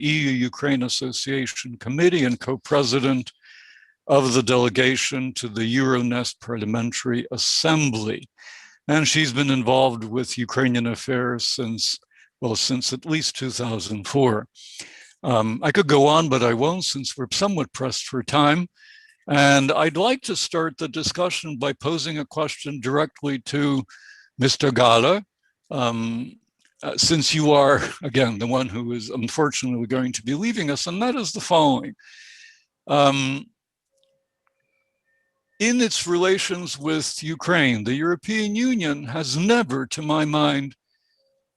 EU-Ukraine Association Committee and co-president of the delegation to the Euronest Parliamentary Assembly. And she's been involved with Ukrainian affairs since at least 2004. I could go on, but I won't, since we're somewhat pressed for time. And I'd like to start the discussion by posing a question directly to Mr. Gahler, since you are, again, the one who is unfortunately going to be leaving us, and that is the following. In its relations with Ukraine, the European Union has never, to my mind,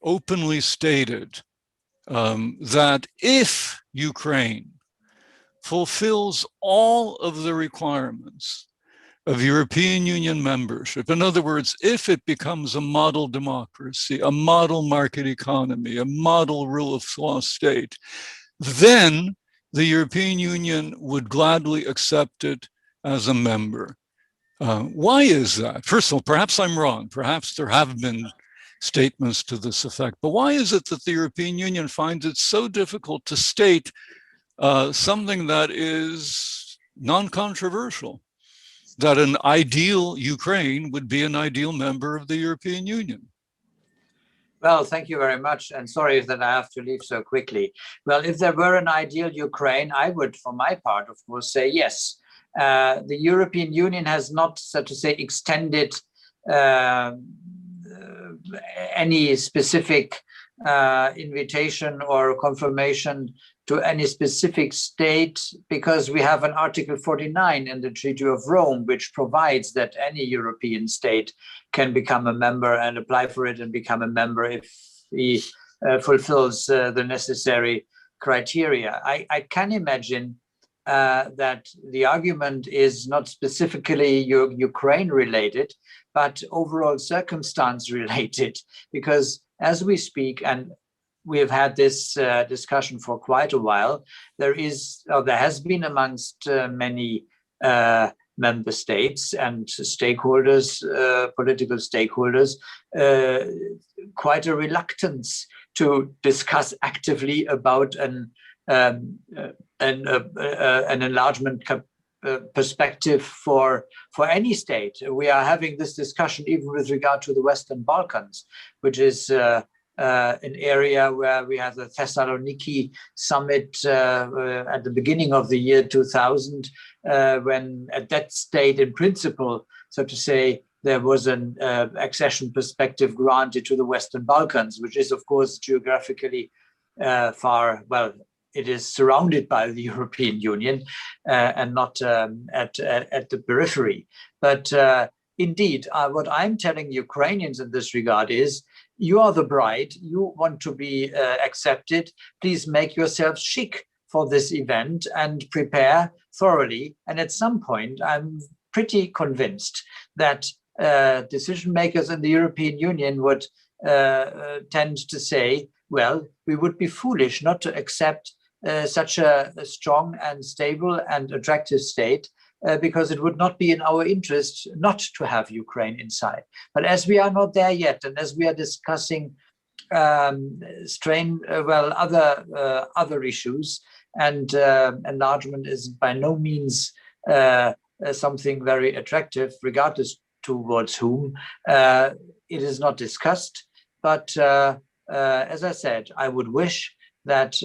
openly stated that if Ukraine fulfills all of the requirements of European Union membership, in other words, if it becomes a model democracy, a model market economy, a model rule of law state, then the European Union would gladly accept it as a member. Why is that? First of all, perhaps I'm wrong. Perhaps there have been statements to this effect, but why is it that the European Union finds it so difficult to state something that is non-controversial, that an ideal Ukraine would be an ideal member of the European Union? Well, thank you very much. And sorry that I have to leave so quickly. Well, if there were an ideal Ukraine, I would, for my part, of course, say yes. The European Union has not, so to say, extended any specific invitation or confirmation to any specific state, because we have an Article 49 in the Treaty of Rome, which provides that any European state can become a member and apply for it and become a member if he fulfills the necessary criteria. I can imagine that the argument is not specifically Ukraine related, but overall circumstance related, because as we speak, and we have had this discussion for quite a while, there has been amongst many member states and stakeholders, political stakeholders, quite a reluctance to discuss actively about an enlargement perspective for any state. We are having this discussion even with regard to the Western Balkans, which is an area where we had the Thessaloniki summit at the beginning of the year 2000, when at that state, in principle, so to say, there was an accession perspective granted to the Western Balkans, which is, of course, geographically far, well, it is surrounded by the European Union and not at the periphery. But indeed, what I'm telling Ukrainians in this regard is, you are the bride, you want to be accepted, please make yourself chic for this event and prepare thoroughly. And at some point, I'm pretty convinced that decision makers in the European Union would tend to say, well, we would be foolish not to accept such a strong and stable and attractive state, because it would not be in our interest not to have Ukraine inside. But as we are not there yet, and as we are discussing other issues, and enlargement is by no means something very attractive, regardless towards whom, it is not discussed. But as I said, I would wish that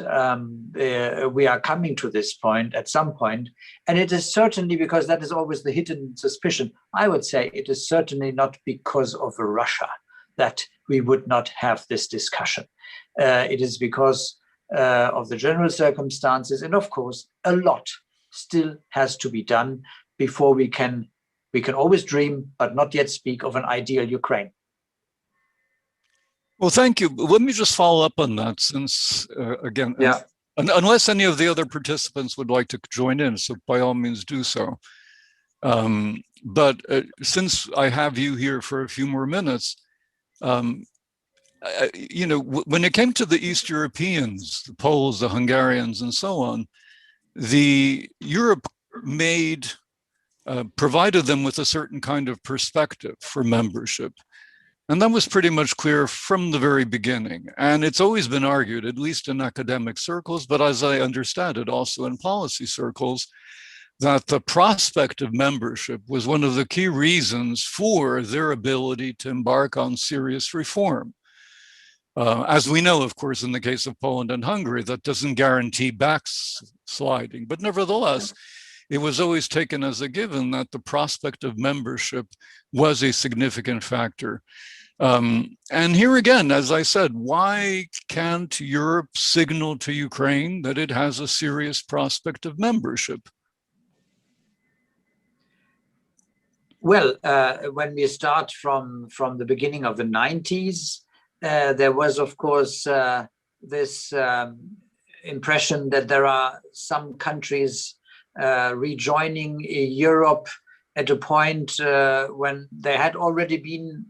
we are coming to this point at some point. And it is certainly, because that is always the hidden suspicion, I would say it is certainly not because of Russia that we would not have this discussion. It is because of the general circumstances. And of course, a lot still has to be done before we can always dream, but not yet speak of an ideal Ukraine. Well, thank you. Let me just follow up on that, since, again, unless any of the other participants would like to join in, so by all means do so. But since I have you here for a few more minutes, you know, when it came to the East Europeans, the Poles, the Hungarians, and so on, Europe provided them with a certain kind of perspective for membership. And that was pretty much clear from the very beginning. And it's always been argued, at least in academic circles, but as I understand it, also in policy circles, that the prospect of membership was one of the key reasons for their ability to embark on serious reform. As we know, of course, in the case of Poland and Hungary, that doesn't guarantee backsliding, but nevertheless, it was always taken as a given that the prospect of membership was a significant factor. And here again, as I said, why can't Europe signal to Ukraine that it has a serious prospect of membership? Well, when we start from the beginning of the 90s, there was, of course, this impression that there are some countries rejoining Europe at a point when they had already been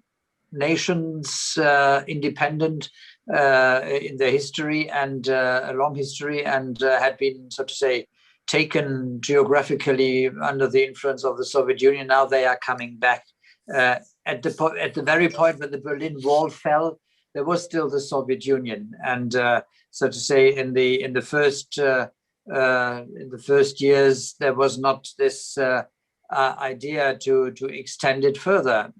nations independent in their history and a long history, and had been, so to say, taken geographically under the influence of the Soviet Union. Now they are coming back. At the very point when the Berlin Wall fell, there was still the Soviet Union, and so to say, in the first years, there was not this idea to extend it further.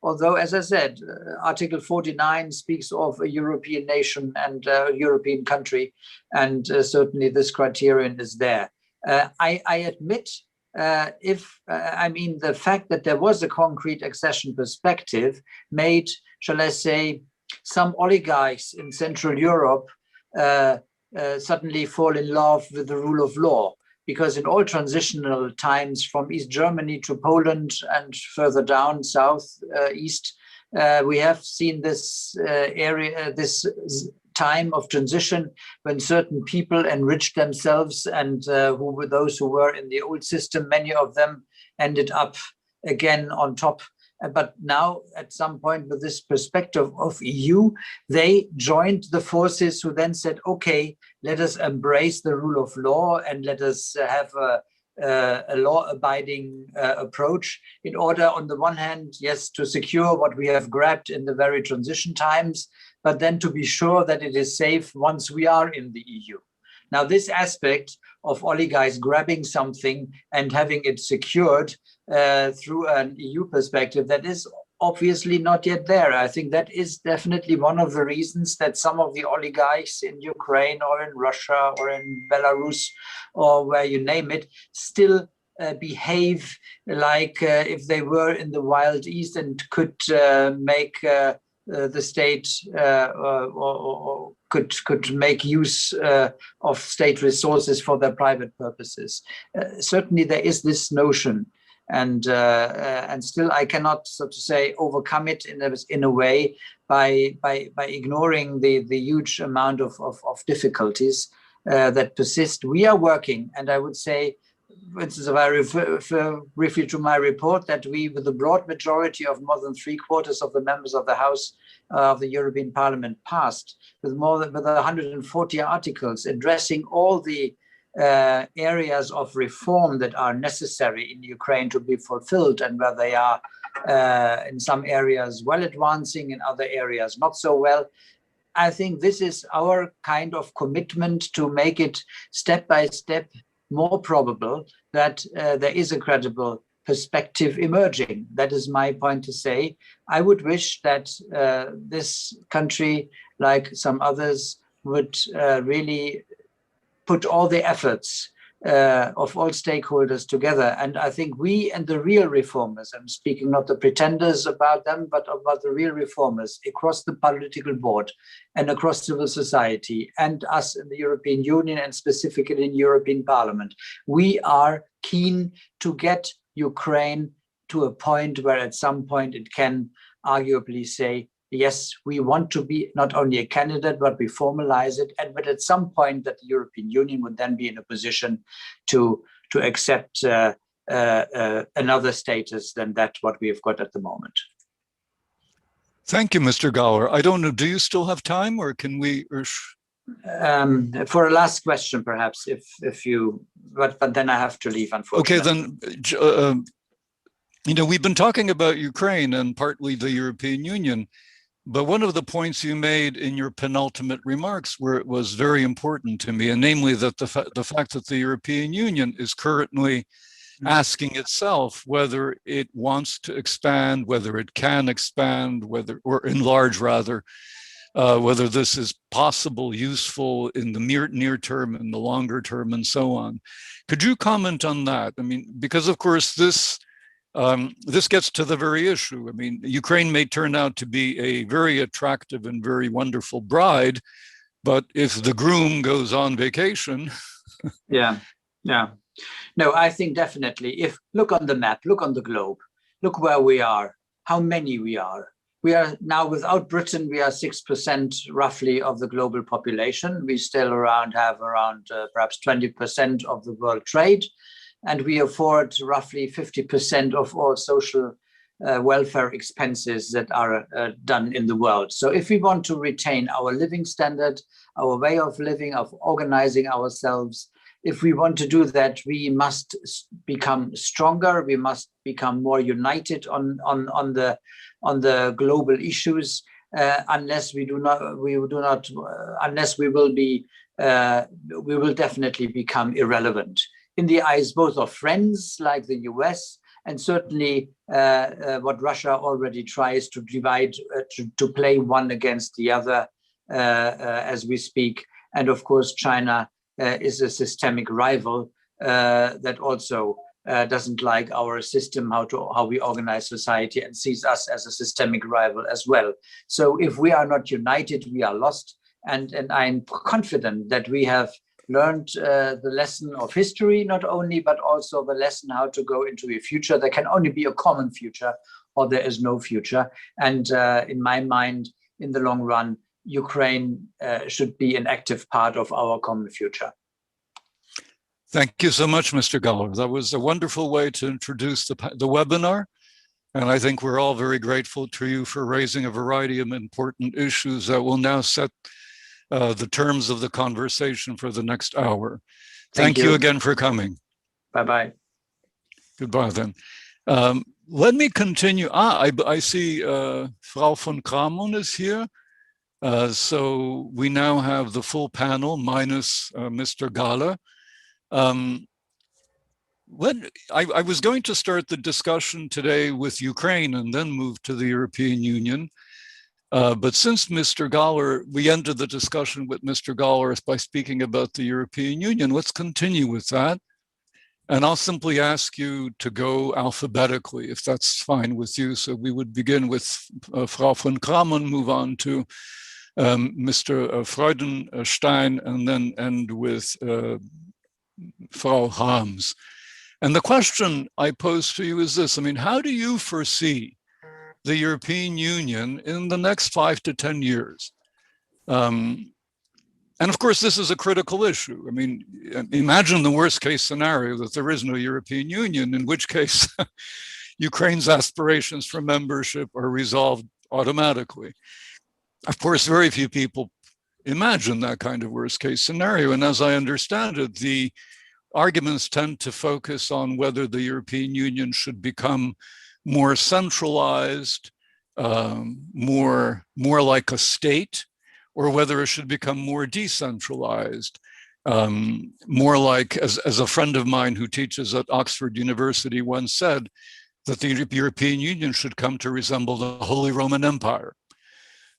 Although, as I said, Article 49 speaks of a European nation and a European country, and certainly this criterion is there. I admit, I mean, the fact that there was a concrete accession perspective made, shall I say, some oligarchs in Central Europe suddenly fall in love with the rule of law. Because in all transitional times from East Germany to Poland and further down south, east, we have seen this this time of transition when certain people enriched themselves, and who were those who were in the old system, many of them ended up again on top. But now, at some point with this perspective of EU, they joined the forces who then said, okay, let us embrace the rule of law and let us have a law-abiding approach in order, on the one hand, yes, to secure what we have grabbed in the very transition times, but then to be sure that it is safe once we are in the EU. Now, this aspect of oligarchs grabbing something and having it secured through an EU perspective, that is obviously not yet there. I think that is definitely one of the reasons that some of the oligarchs in Ukraine or in Russia or in Belarus or where you name it still behave like if they were in the Wild East and could make the state or could make use of state resources for their private purposes. Certainly there is this notion, and still I cannot, so to say, overcome it in a way by ignoring the huge amount of difficulties that persist. We are working, and I would say, for instance, if I refer briefly to my report, that we, with the broad majority of more than 3/4 of the members of the House of the European Parliament, passed with more than 140 articles addressing all the areas of reform that are necessary in Ukraine to be fulfilled, and where they are in some areas well advancing, in other areas not so well. I think this is our kind of commitment to make it step by step more probable that there is a credible perspective emerging. That is my point to say. I would wish that this country, like some others, would really put all the efforts of all stakeholders together. And I think we and the real reformers, I'm speaking not the pretenders about them, but about the real reformers across the political board and across civil society and us in the European Union and specifically in European Parliament, we are keen to get Ukraine to a point where at some point it can arguably say, yes, we want to be not only a candidate, but we formalize it. And but at some point that the European Union would then be in a position to accept another status than that what we have got at the moment. Thank you, Mr. Gahler. I don't know, do you still have time, or can we? For a last question, perhaps, if you, but then I have to leave, unfortunately. Okay, then You know, we've been talking about Ukraine and partly the European Union, but one of the points you made in your penultimate remarks where it was very important to me, and namely that the fact that the European Union is currently asking itself whether it wants to expand, whether it can expand, whether, or enlarge rather, whether this is possible, useful in the near term, in the longer term, and so on. Could you comment on that? I mean, because of course this gets to the very issue. I mean, Ukraine may turn out to be a very attractive and very wonderful bride, but if the groom goes on vacation. Yeah. No, I think definitely, if look on the map, look on the globe, look where we are, how many we are. We are now, without Britain, we are 6% roughly of the global population. We still have around perhaps 20% of the world trade. And we afford roughly 50% of all social welfare expenses that are done in the world. So if we want to retain our living standard, our way of living, of organizing ourselves, if we want to do that, we must become stronger. We must become more united on the global issues. Unless we will definitely become irrelevant in the eyes both of friends like the US, and certainly what Russia already tries to divide, to play one against the other as we speak. And of course, China is a systemic rival that also doesn't like our system, how we organize society, and sees us as a systemic rival as well. So if we are not united, we are lost. And I'm confident that we have learned the lesson of history, not only, but also the lesson how to go into a future. There can only be a common future, or there is no future. And in my mind, in the long run, Ukraine should be an active part of our common future. Thank you so much, Mr. Gahler. That was a wonderful way to introduce the webinar. And I think we're all very grateful to you for raising a variety of important issues that will now set the terms of the conversation for the next hour. Thank you again for coming. Bye-bye. Goodbye then. Let me continue. I see Frau von Cramon is here. So we now have the full panel minus Mr. Gahler. I was going to start the discussion today with Ukraine and then move to the European Union. But since Mr. Gahler, we ended the discussion with Mr. Gahler by speaking about the European Union, let's continue with that. And I'll simply ask you to go alphabetically, if that's fine with you. So we would begin with Frau von Cramon, move on to Mr. Freudenstein, and then end with Frau Harms. And the question I pose to you is this: I mean, how do you foresee the European Union in the next 5 to 10 years? And of course, this is a critical issue. I mean, imagine the worst case scenario that there is no European Union, in which case Ukraine's aspirations for membership are resolved automatically. Of course, very few people imagine that kind of worst case scenario. And as I understand it, the arguments tend to focus on whether the European Union should become more centralized, more like a state, or whether it should become more decentralized, more like, as a friend of mine who teaches at Oxford University once said, that the European Union should come to resemble the Holy Roman Empire.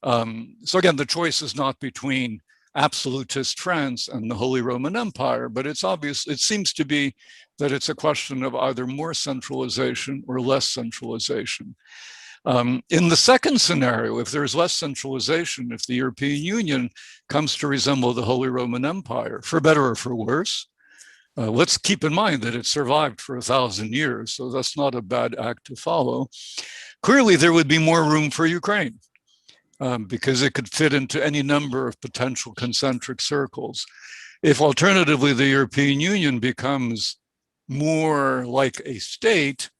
So again, the choice is not between absolutist France and the Holy Roman Empire, but it's obvious, it seems to be that it's a question of either more centralization or less centralization. In the second scenario, if there's less centralization, if the European Union comes to resemble the Holy Roman Empire, for better or for worse, let's keep in mind that it survived for 1,000 years, so that's not a bad act to follow. Clearly, there would be more room for Ukraine. Because it could fit into any number of potential concentric circles. If alternatively the European Union becomes more like a state,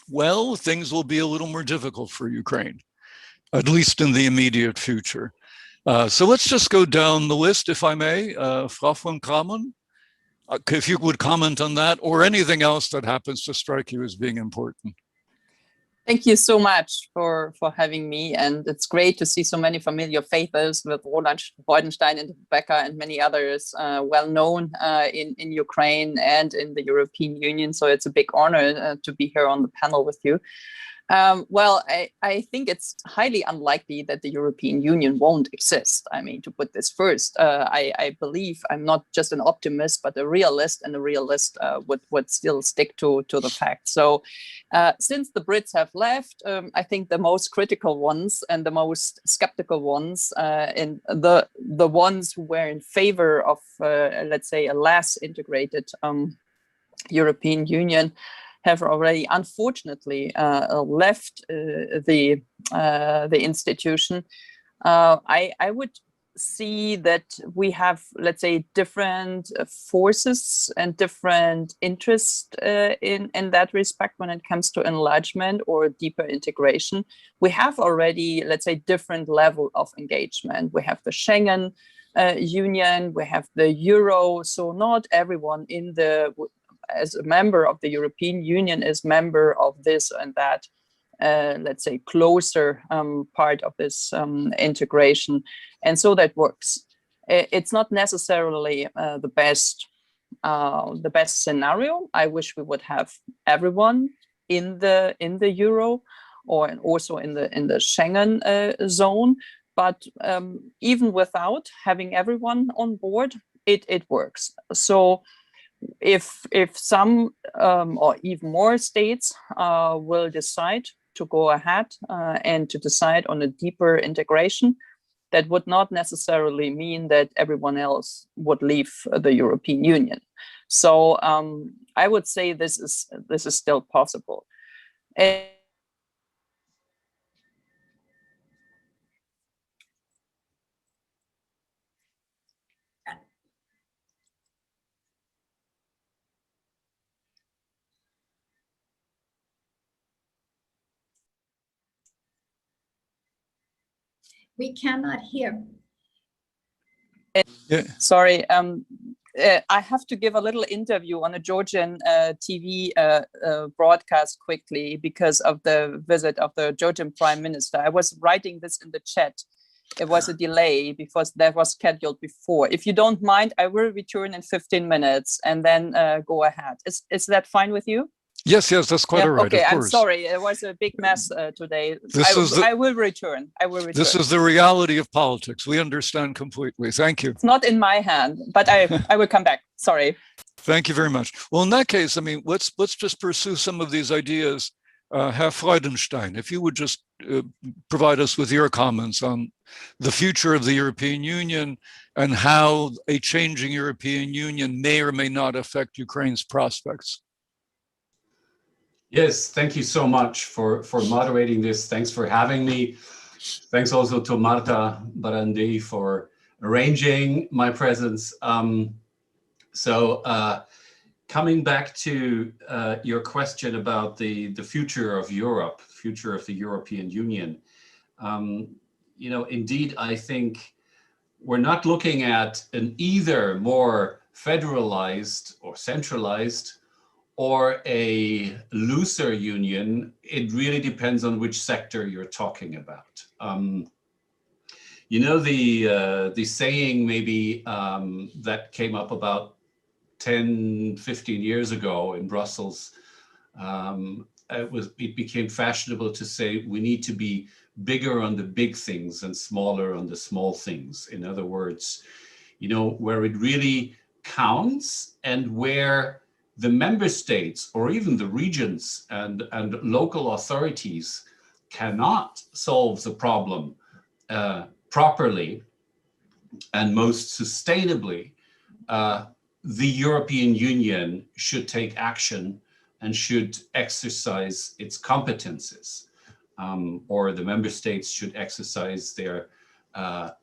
well, things will be a little more difficult for Ukraine, at least in the immediate future. So let's just go down the list, if I may. Frau von Cramon, if you would comment on that, or anything else that happens to strike you as being important. Thank you so much for having me, and it's great to see so many familiar faces with Roland, Freudenstein, and Becker, and many others well known in Ukraine and in the European Union. So it's a big honor to be here on the panel with you. Well, I think it's highly unlikely that the European Union won't exist. I mean, to put this first, I believe I'm not just an optimist, but a realist, and a realist would still stick to the facts. So since the Brits have left, I think the most critical ones and the most skeptical ones, and the ones who were in favor of, let's say, a less integrated European Union, have already, unfortunately, left the institution. I would see that we have, let's say, different forces and different interests in that respect when it comes to enlargement or deeper integration. We have already, let's say, different level of engagement. We have the Schengen Union, we have the Euro, so not everyone as a member of the European Union is member of this and that, let's say, closer part of this integration. And so that works. It's not necessarily the best scenario. I wish we would have everyone in the Euro, or also in the Schengen zone. But even without having everyone on board, it works. So if some or even more states will decide to go ahead and to decide on a deeper integration, that would not necessarily mean that everyone else would leave the European Union. So I would say this is still possible. We cannot hear. Sorry, I have to give a little interview on a Georgian TV broadcast quickly because of the visit of the Georgian Prime Minister. I was writing this in the chat. It was a delay because that was scheduled before. If you don't mind, I will return in 15 minutes and then go ahead. Is that fine with you? Yes, that's quite all right. Okay, of I'm course. sorry. It was a big mess today. I will return. This is the reality of politics. We understand completely. Thank you. It's not in my hand, but I will come back. Sorry. Thank you very much. Well, in that case, I mean, let's just pursue some of these ideas. Herr Freudenstein, if you would just provide us with your comments on the future of the European Union and how a changing European Union may or may not affect Ukraine's prospects. Yes, thank you so much for moderating this. Thanks for having me. Thanks also to Marta Barandi for arranging my presence. Coming back to your question about the future of Europe, future of the European Union, indeed, I think we're not looking at an either more federalized or centralized or a looser union. It really depends on which sector you're talking about. The saying maybe that came up about 10, 15 years ago in Brussels, it became fashionable to say we need to be bigger on the big things and smaller on the small things. In other words, where it really counts and where the member states or even the regions and local authorities cannot solve the problem properly and most sustainably, the European Union should take action and should exercise its competences, or the member states should exercise their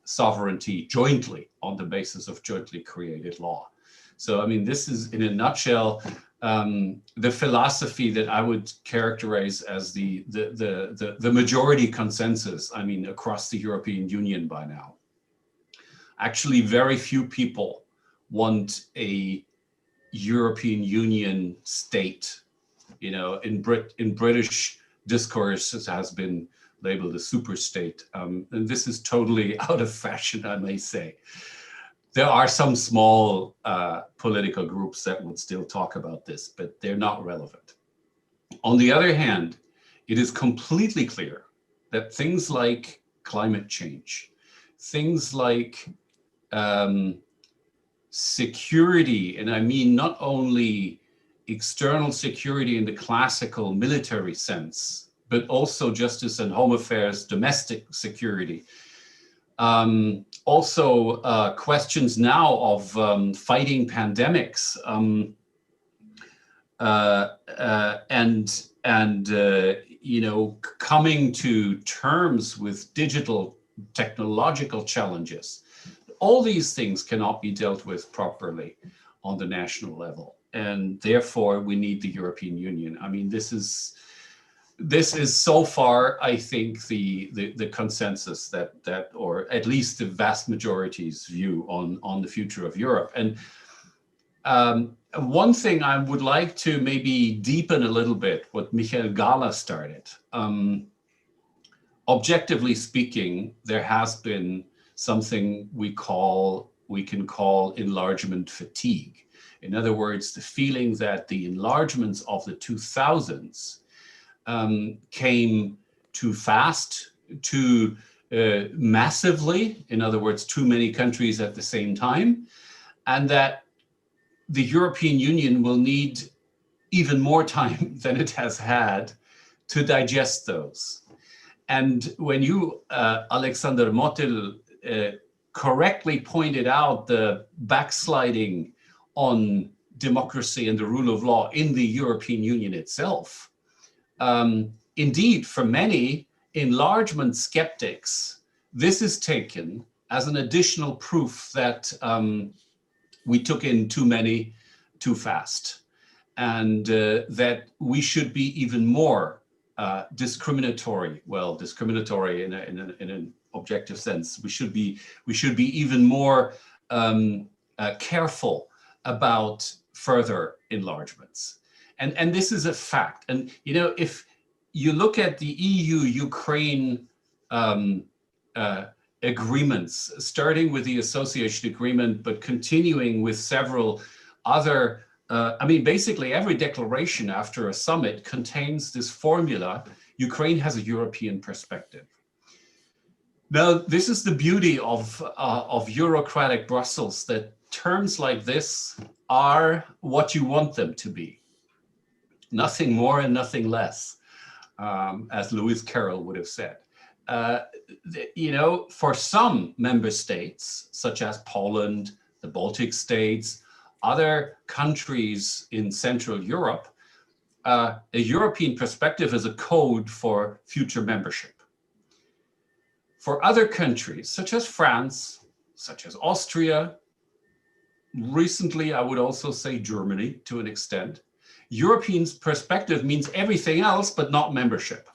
sovereignty jointly on the basis of jointly created law. So, I mean, this is in a nutshell the philosophy that I would characterize as the majority consensus, I mean, across the European Union by now. Actually, very few people want a European Union state. In British discourse has been labeled a super state. And this is totally out of fashion, I may say. There are some small political groups that would still talk about this, but they're not relevant. On the other hand, it is completely clear that things like climate change, things like security, and I mean not only external security in the classical military sense, but also justice and home affairs, domestic security. Also questions now of fighting pandemics and you know, coming to terms with digital technological challenges. All these things cannot be dealt with properly on the national level, and therefore we need the European Union. I mean, this is so far, I think, the consensus that or at least the vast majority's view on the future of Europe. And one thing I would like to maybe deepen a little bit what Gahler started. Objectively speaking, there has been something we can call enlargement fatigue. In other words, the feeling that the enlargements of the 2000s came too fast, too massively, in other words, too many countries at the same time, and that the European Union will need even more time than it has had to digest those. And when you, Alexander Motyl, correctly pointed out the backsliding on democracy and the rule of law in the European Union itself, indeed, for many enlargement skeptics, this is taken as an additional proof that we took in too many too fast, and that we should be even more discriminatory. Well, discriminatory in an objective sense. We should be even more careful about further enlargements. And this is a fact. And you know, if you look at the EU-Ukraine agreements, starting with the association agreement, but continuing with several other, I mean, basically every declaration after a summit contains this formula: Ukraine has a European perspective. Now, this is the beauty of Eurocratic Brussels, that terms like this are what you want them to be. Nothing more and nothing less, as Lewis Carroll would have said. You know, for some member states, such as Poland, the Baltic states, other countries in Central Europe, a European perspective is a code for future membership. For other countries, such as France, such as Austria, recently I would also say Germany to an extent, European perspective means everything else but not membership.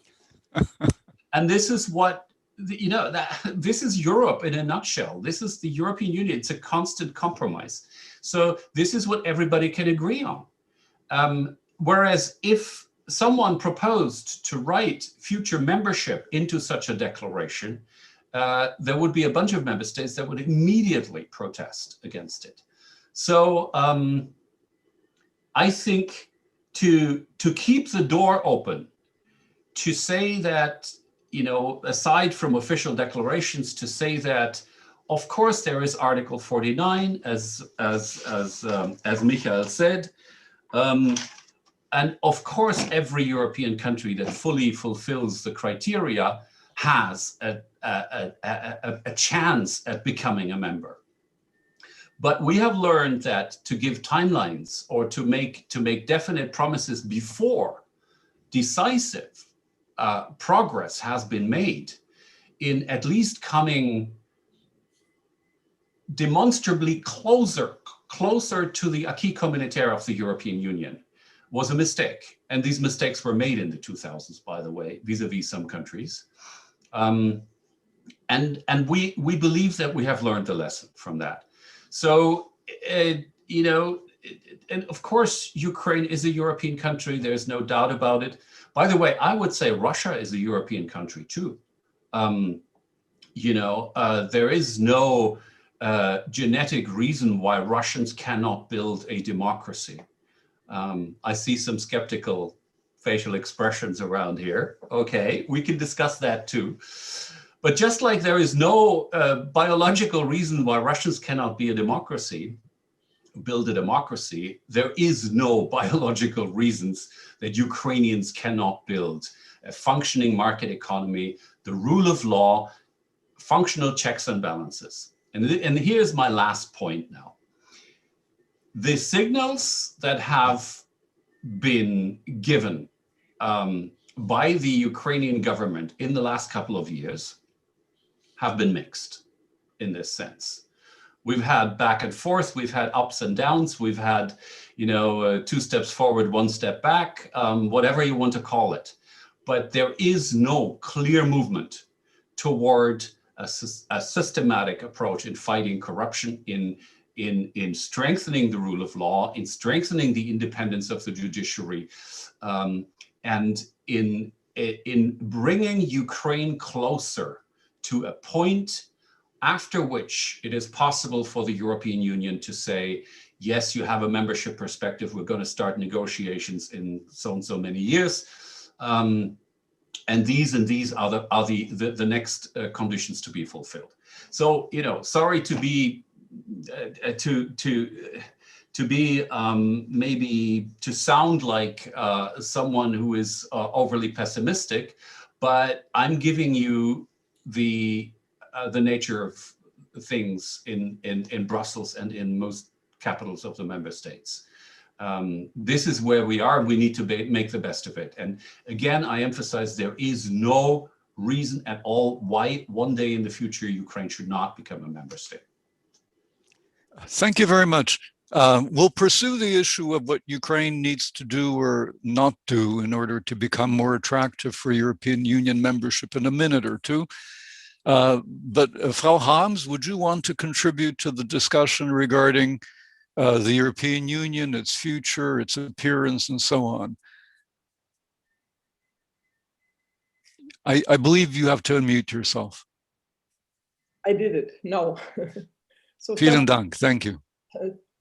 And this is what, you know, this is Europe in a nutshell. This is the European Union. It's a constant compromise. So this is what everybody can agree on. Whereas if someone proposed to write future membership into such a declaration, there would be a bunch of member states that would immediately protest against it. So I think to keep the door open, to say that, you know, aside from official declarations, to say that, of course, there is Article 49, as Michael said, and of course, every European country that fully fulfills the criteria has a chance at becoming a member. But we have learned that to give timelines or to make definite promises before decisive progress has been made in at least coming demonstrably closer to the acquis communautaire of the European Union was a mistake. And these mistakes were made in the 2000s, by the way, vis-a-vis some countries. And we believe that we have learned the lesson from that. So, you know, and of course, Ukraine is a European country. There's no doubt about it. By the way, I would say Russia is a European country too. There is no genetic reason why Russians cannot build a democracy. I see some skeptical facial expressions around here. Okay, we can discuss that too. But just like there is no biological reason why Russians cannot be a democracy, build a democracy, there is no biological reasons that Ukrainians cannot build a functioning market economy, the rule of law, functional checks and balances. And here's my last point now. The signals that have been given by the Ukrainian government in the last couple of years have been mixed in this sense. We've had back and forth, we've had ups and downs, we've had, 2 steps forward, 1 step back, whatever you want to call it. But there is no clear movement toward a systematic approach in fighting corruption, in strengthening the rule of law, in strengthening the independence of the judiciary, and in bringing Ukraine closer to a point after which it is possible for the European Union to say, yes, you have a membership perspective, we're going to start negotiations in so and so many years. And these are the next conditions to be fulfilled. So, sorry to be maybe to sound like someone who is overly pessimistic, but I'm giving you the nature of things in Brussels and in most capitals of the member states. This is where we are. We need to make the best of it. And again, I emphasize there is no reason at all why one day in the future Ukraine should not become a member state. Thank you very much. We'll pursue the issue of what Ukraine needs to do or not do in order to become more attractive for European Union membership in a minute or two. But Frau Harms, would you want to contribute to the discussion regarding the European Union, its future, its appearance, and so on? I believe you have to unmute yourself. I did it, no. So Vielen Dank, thank you.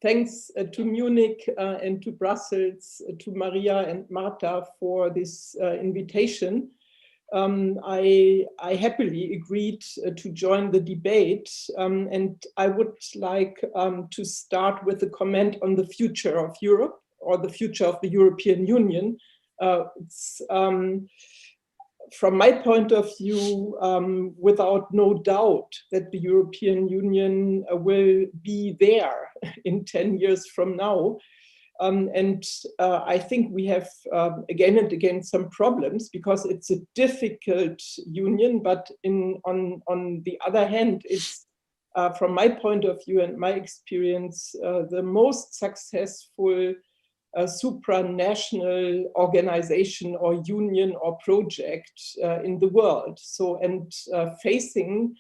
Thanks to Munich and to Brussels, to Maria and Marta for this invitation. I happily agreed to join the debate, and I would like to start with a comment on the future of Europe, or the future of the European Union. From my point of view, without no doubt that the European Union will be there in 10 years from now. And I think we have again and again some problems because it's a difficult union, but on the other hand, it's from my point of view and my experience, the most successful supranational organization or union or project in the world. So, and facing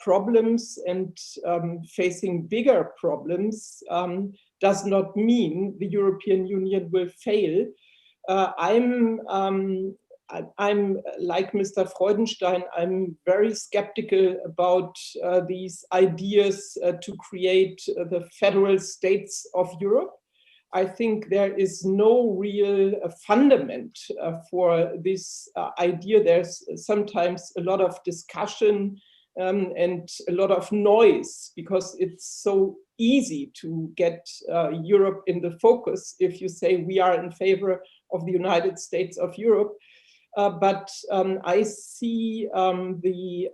problems and facing bigger problems does not mean the European Union will fail. I'm like Mr. Freudenstein, I'm very skeptical about these ideas to create the federal states of Europe. I think there is no real fundament for this idea. There's sometimes a lot of discussion and a lot of noise because it's so easy to get Europe in the focus if you say we are in favor of the United States of Europe. But I see the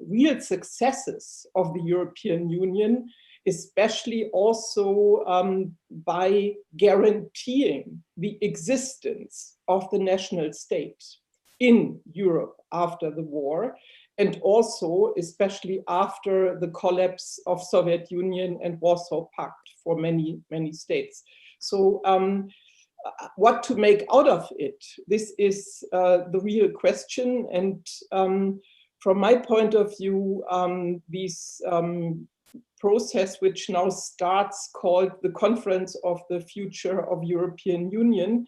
real successes of the European Union, especially also by guaranteeing the existence of the national state in Europe after the war, and also especially after the collapse of Soviet Union and Warsaw Pact for many, many states. So what to make out of it? This is the real question. And from my point of view, these process which now starts, called the Conference of the Future of European Union,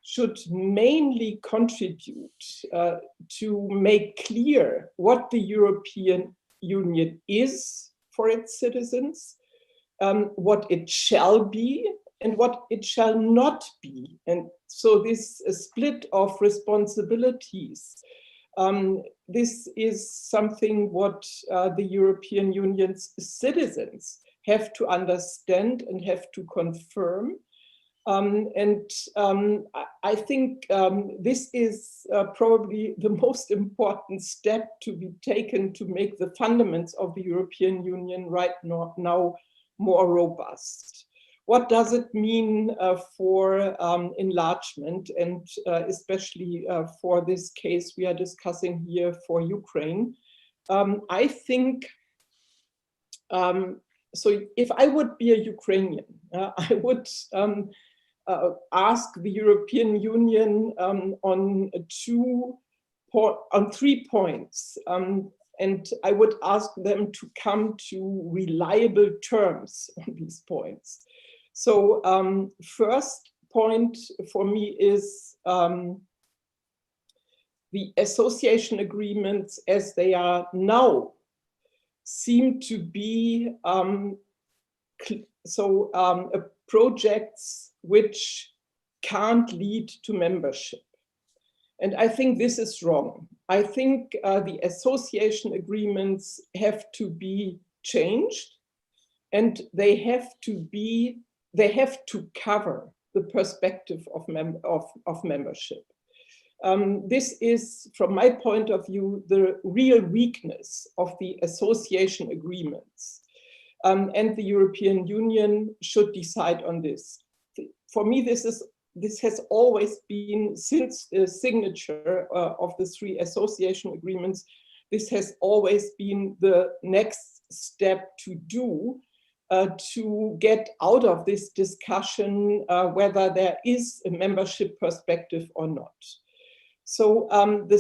should mainly contribute to make clear what the European Union is for its citizens, what it shall be and what it shall not be. And so this split of responsibilities, this is something what the European Union's citizens have to understand and have to confirm. I think this is probably the most important step to be taken to make the fundamentals of the European Union right now more robust. What does it mean for enlargement, and especially for this case we are discussing here for Ukraine? I think, so if I would be a Ukrainian, I would ask the European Union on 3 points, and I would ask them to come to reliable terms on these points. So first point for me is the association agreements as they are now seem to be projects which can't lead to membership. And I think this is wrong. I think the association agreements have to be changed, and they have to cover the perspective of membership. This is, from my point of view, the real weakness of the association agreements. And the European Union should decide on this. For me, this has always been, since the signature of the 3 association agreements, this has always been the next step to do to get out of this discussion whether there is a membership perspective or not. So the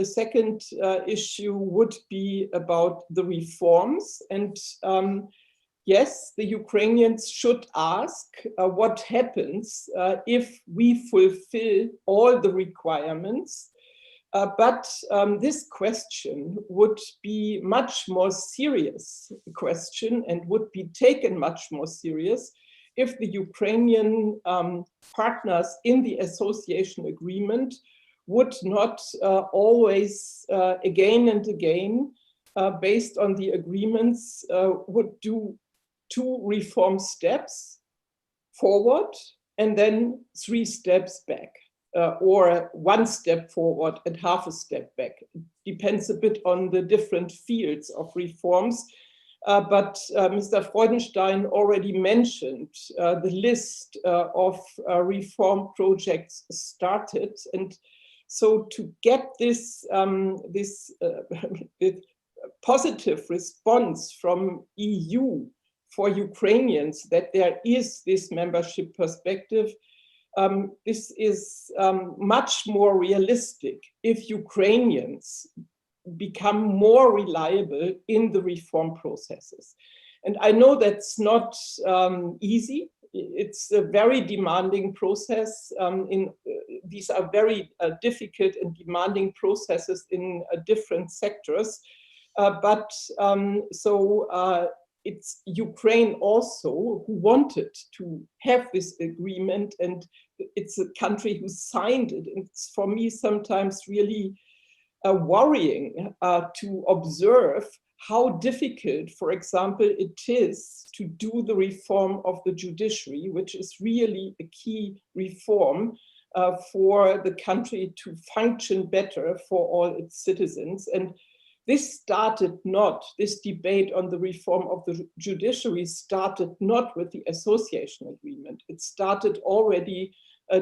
second issue would be about the reforms. And yes, the Ukrainians should ask what happens if we fulfill all the requirements. But this question would be much more serious question and would be taken much more serious if the Ukrainian partners in the association agreement would not always again and again, based on the agreements, would do 2 reform steps forward and then 3 steps back. Or 1 step forward and half a step back. It depends a bit on the different fields of reforms. But Mr. Freudenstein already mentioned the list of reform projects started. And so to get this, positive response from EU for Ukrainians that there is this membership perspective, this is much more realistic if Ukrainians become more reliable in the reform processes. And I know that's not easy. It's a very demanding process. These are very difficult and demanding processes in different sectors. It's Ukraine also who wanted to have this agreement, and it's a country who signed it. And it's for me sometimes really worrying to observe how difficult, for example, it is to do the reform of the judiciary, which is really a key reform for the country to function better for all its citizens. And this debate on the reform of the judiciary started not with the association agreement. It started already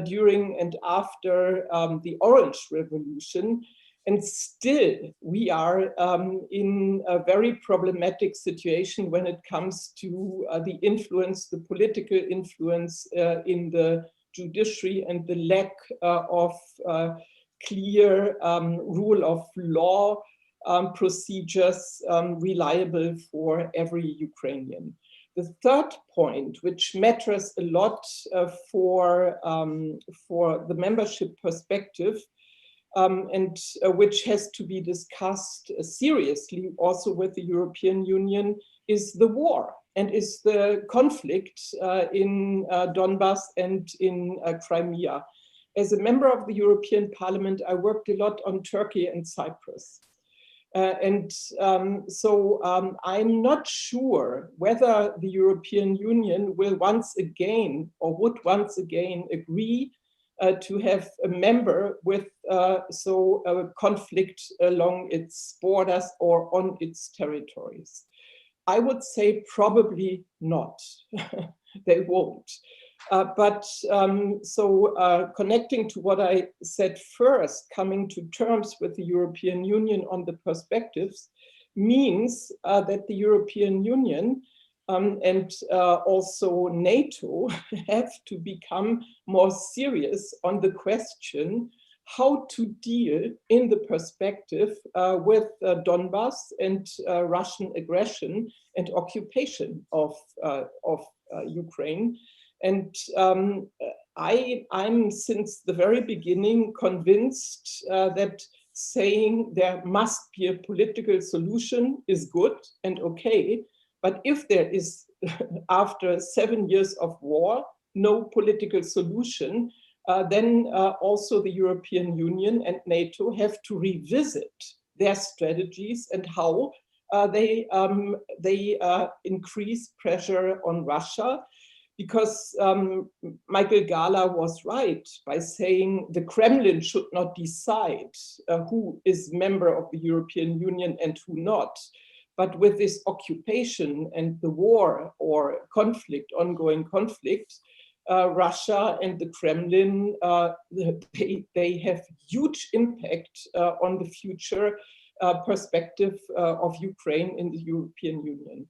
during and after the Orange Revolution. And still we are in a very problematic situation when it comes to the influence, the political influence in the judiciary, and the lack of clear rule of law procedures reliable for every Ukrainian. The third point, which matters a lot for the membership perspective, and which has to be discussed seriously also with the European Union, is the war and is the conflict in Donbass and in Crimea. As a member of the European Parliament, I worked a lot on Turkey and Cyprus. So I'm not sure whether the European Union will once again or would once again agree to have a member with a conflict along its borders or on its territories. I would say probably not. They won't. Connecting to what I said first, coming to terms with the European Union on the perspectives means that the European Union and also NATO have to become more serious on the question how to deal in the perspective with Donbass and Russian aggression and occupation of Ukraine. And I'm since the very beginning convinced that saying there must be a political solution is good and okay. But if there is, after 7 years of war, no political solution, then also the European Union and NATO have to revisit their strategies and how they increase pressure on Russia. Because Michael Gahler was right by saying the Kremlin should not decide who is member of the European Union and who not. But with this occupation and the war or conflict, ongoing conflict, Russia and the Kremlin, they have huge impact on the future perspective of Ukraine in the European Union.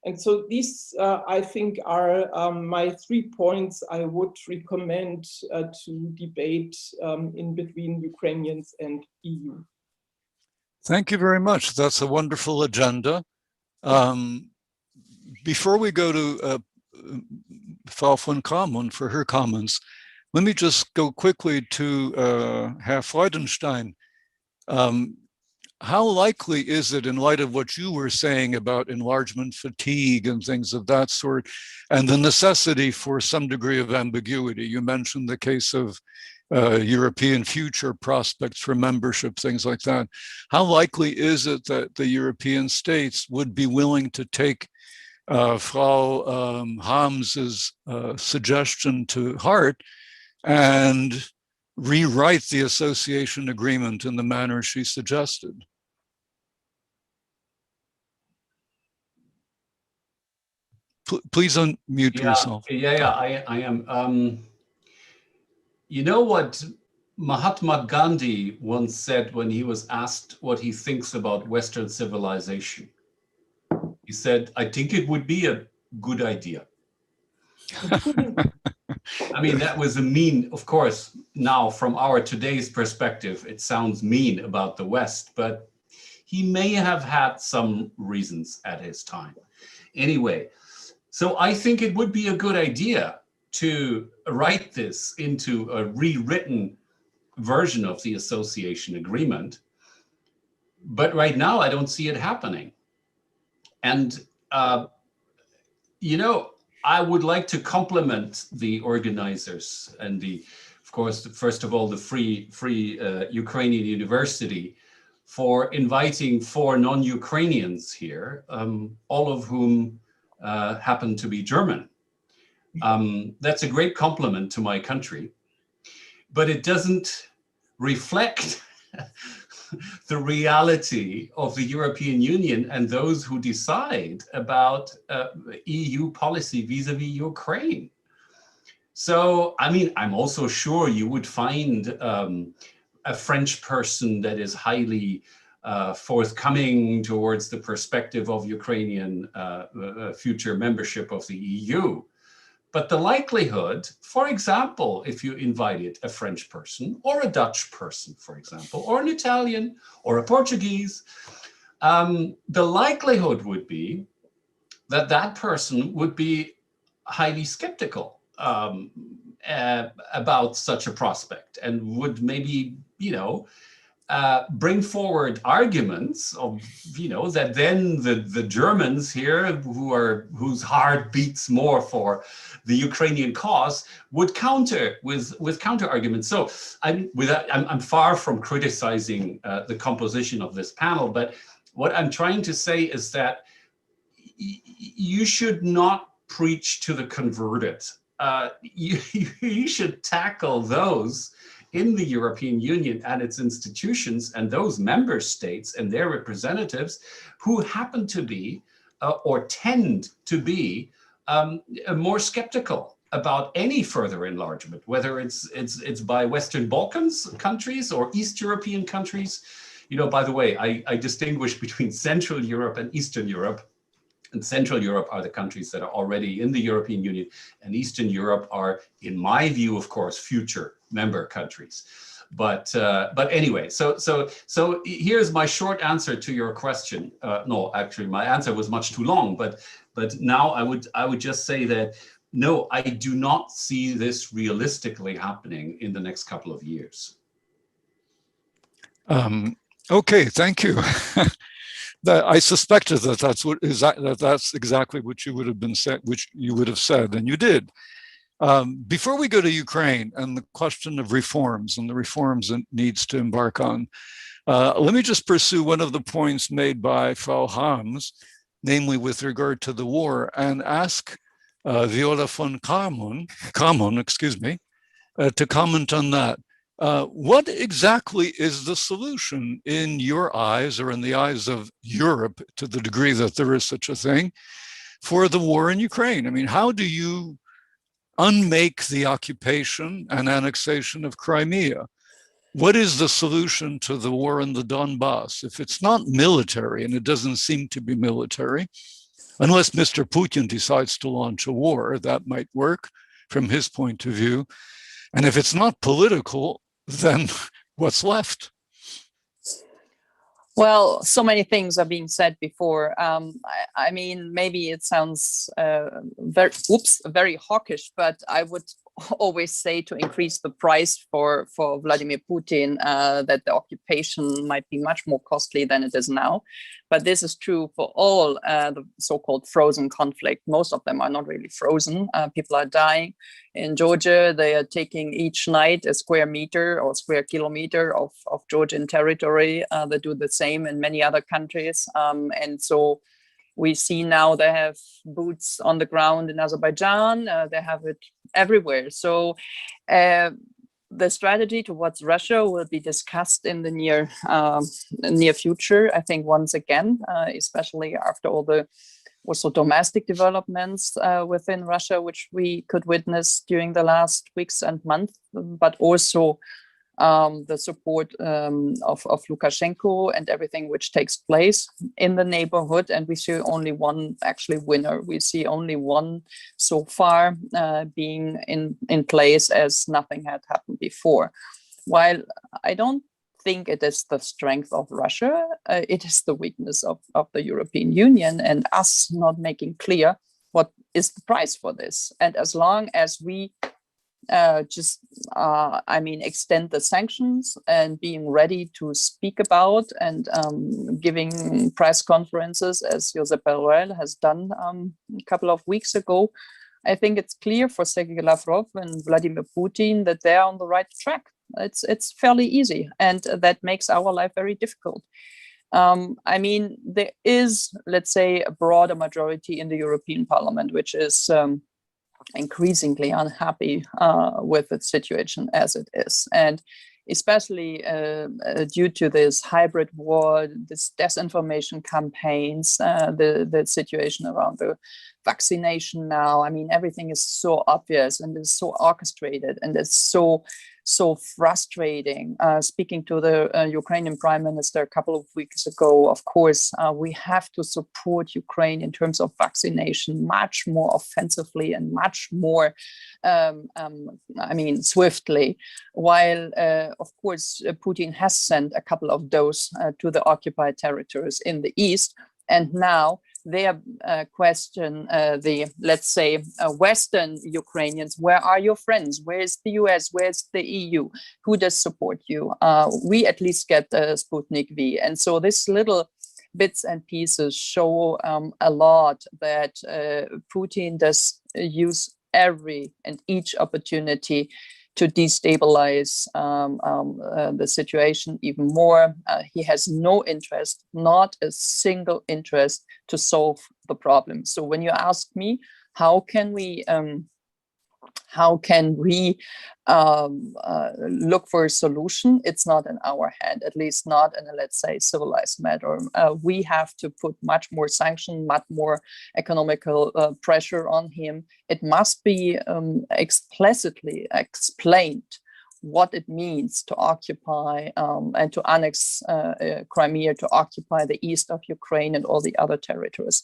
And so these, I think, are my 3 points I would recommend to debate in between Ukrainians and EU. Thank you very much. That's a wonderful agenda. Before we go to Frau von Cramon for her comments, let me just go quickly to Herr Freudenstein. How likely is it, in light of what you were saying about enlargement fatigue and things of that sort, and the necessity for some degree of ambiguity? You mentioned the case of European future prospects for membership, things like that. How likely is it that the European states would be willing to take Frau Harms's suggestion to heart and rewrite the association agreement in the manner she suggested? Please unmute yourself. I am. You know what Mahatma Gandhi once said when he was asked what he thinks about Western civilization? He said, I think it would be a good idea. I mean, that was a mean, of course, now from our today's perspective, it sounds mean about the West, but he may have had some reasons at his time. Anyway, so I think it would be a good idea to write this into a rewritten version of the association agreement. But right now, I don't see it happening. And, you know, I would like to compliment the organizers and of course, first of all, the Free Ukrainian University for inviting 4 non-Ukrainians here, all of whom happen to be German. That's a great compliment to my country, but it doesn't reflect the reality of the European Union and those who decide about EU policy vis-a-vis Ukraine. So, I mean, I'm also sure you would find a French person that is highly forthcoming towards the perspective of Ukrainian future membership of the EU. But the likelihood, for example, if you invited a French person or a Dutch person, for example, or an Italian or a Portuguese, the likelihood would be that that person would be highly skeptical about such a prospect and would maybe, bring forward arguments of, that then the Germans here, whose heart beats more for the Ukrainian cause, would counter with counter arguments. So I'm far from criticizing the composition of this panel, but what I'm trying to say is that you should not preach to the converted. You should tackle those in the European Union and its institutions and those member states and their representatives who happen to be or tend to be more skeptical about any further enlargement, whether it's by Western Balkans countries or East European countries. By the way, I distinguish between Central Europe and Eastern Europe. And Central Europe are the countries that are already in the European Union, and Eastern Europe are, in my view, of course, future member countries. But anyway, so here's my short answer to your question. No, actually, my answer was much too long. But now I would just say that no, I do not see this realistically happening in the next couple of years. Okay, thank you. I suspected that's exactly what you would have been said, which you would have said, and you did. Before we go to Ukraine and the question of reforms and the reforms it needs to embark on, let me just pursue one of the points made by Frau Harms, namely with regard to the war, and ask Viola von Cramon, to comment on that. What exactly is the solution in your eyes, or in the eyes of Europe, to the degree that there is such a thing, for the war in Ukraine? I mean, how do you unmake the occupation and annexation of Crimea? What is the solution to the war in the Donbass? If it's not military, and it doesn't seem to be military, unless Mr. Putin decides to launch a war, that might work from his point of view. And if it's not political, then what's left? Well, so many things are being said before. I mean, maybe it sounds very hawkish, but I would always say to increase the price for Vladimir Putin, that the occupation might be much more costly than it is now. But this is true for all the so-called frozen conflict. Most of them are not really frozen. People are dying. In Georgia, they are taking each night a square meter or square kilometer of Georgian territory. They do the same in many other countries. And so we see now they have boots on the ground in Azerbaijan. They have it everywhere. So the strategy towards Russia will be discussed in the near future, I think, once again, especially after all the also domestic developments within Russia, which we could witness during the last weeks and months, but also the support of Lukashenko and everything which takes place in the neighborhood. And we see only one actually winner. We see only one so far being in place, as nothing had happened before. While I don't think it is the strength of Russia, it is the weakness of the European Union and us not making clear what is the price for this. And as long as we extend the sanctions and being ready to speak about and giving press conferences, as Josep Borrell has done a couple of weeks ago, I think it's clear for Sergei Lavrov and Vladimir Putin that they're on the right track. It's fairly easy, and that makes our life very difficult. I mean, there is, let's say, a broader majority in the European Parliament, which is increasingly unhappy with the situation as it is. And especially due to this hybrid war, this disinformation campaigns, the situation around vaccination now. I mean, everything is so obvious and is so orchestrated and it's so frustrating. Speaking to the Ukrainian Prime Minister a couple of weeks ago, of course, we have to support Ukraine in terms of vaccination much more offensively and much more, swiftly. While, of course, Putin has sent a couple of those to the occupied territories in the east, and now they question let's say, Western Ukrainians. Where are your friends? Where's the US? Where's the EU? Who does support you? We at least get Sputnik V. And so this little bits and pieces show a lot that Putin does use every and each opportunity to destabilize the situation even more. He has no interest, not a single interest, to solve the problem. So when you ask me, how can we look for a solution? It's not in our hand, at least not in a, let's say, civilized manner. We have to put much more sanction, much more economical pressure on him. It must be explicitly explained what it means to occupy and to annex Crimea, to occupy the east of Ukraine and all the other territories.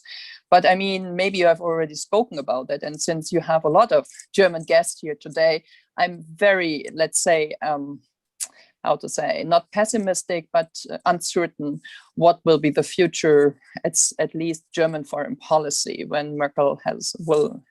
But I mean, maybe you have already spoken about that. And since you have a lot of German guests here today, I'm very, let's say, not pessimistic, but uncertain what will be the future, it's at least German foreign policy when Merkel will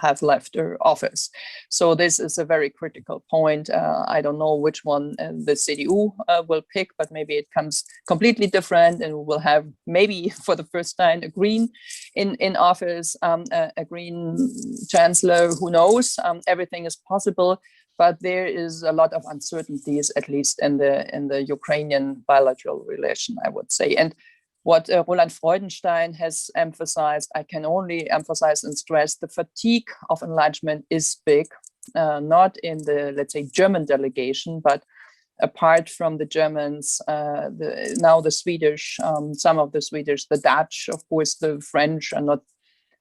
have left her office. So this is a very critical point. I don't know which one the CDU will pick, but maybe it comes completely different, and we'll have maybe for the first time a Green in office, a Green chancellor. Who knows? Everything is possible, but there is a lot of uncertainties, at least in the Ukrainian bilateral relation, I would say. And what Roland Freudenstein has emphasized, I can only emphasize and stress, the fatigue of enlargement is big, not in the, let's say, German delegation, but apart from the Germans, now the Swedish, some of the Swedish, the Dutch, of course, the French are not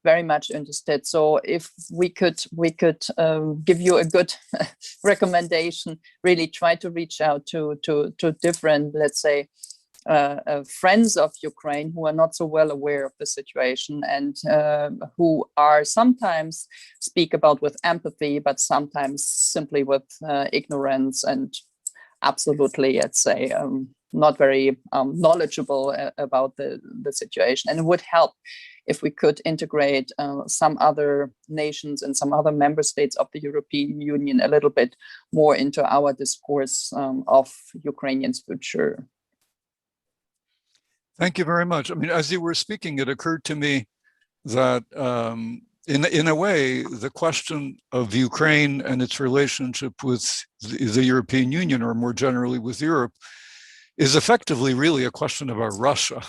very much interested. So if we could give you a good recommendation, really try to reach out to different, let's say, friends of Ukraine who are not so well aware of the situation and who are sometimes speak about with empathy, but sometimes simply with ignorance and absolutely, let's say, not very knowledgeable about the situation. And it would help if we could integrate some other nations and some other member states of the European Union a little bit more into our discourse of Ukrainians' future. Thank you very much. I mean, as you were speaking, it occurred to me that in a way, the question of Ukraine and its relationship with the European Union, or more generally with Europe, is effectively really a question about Russia.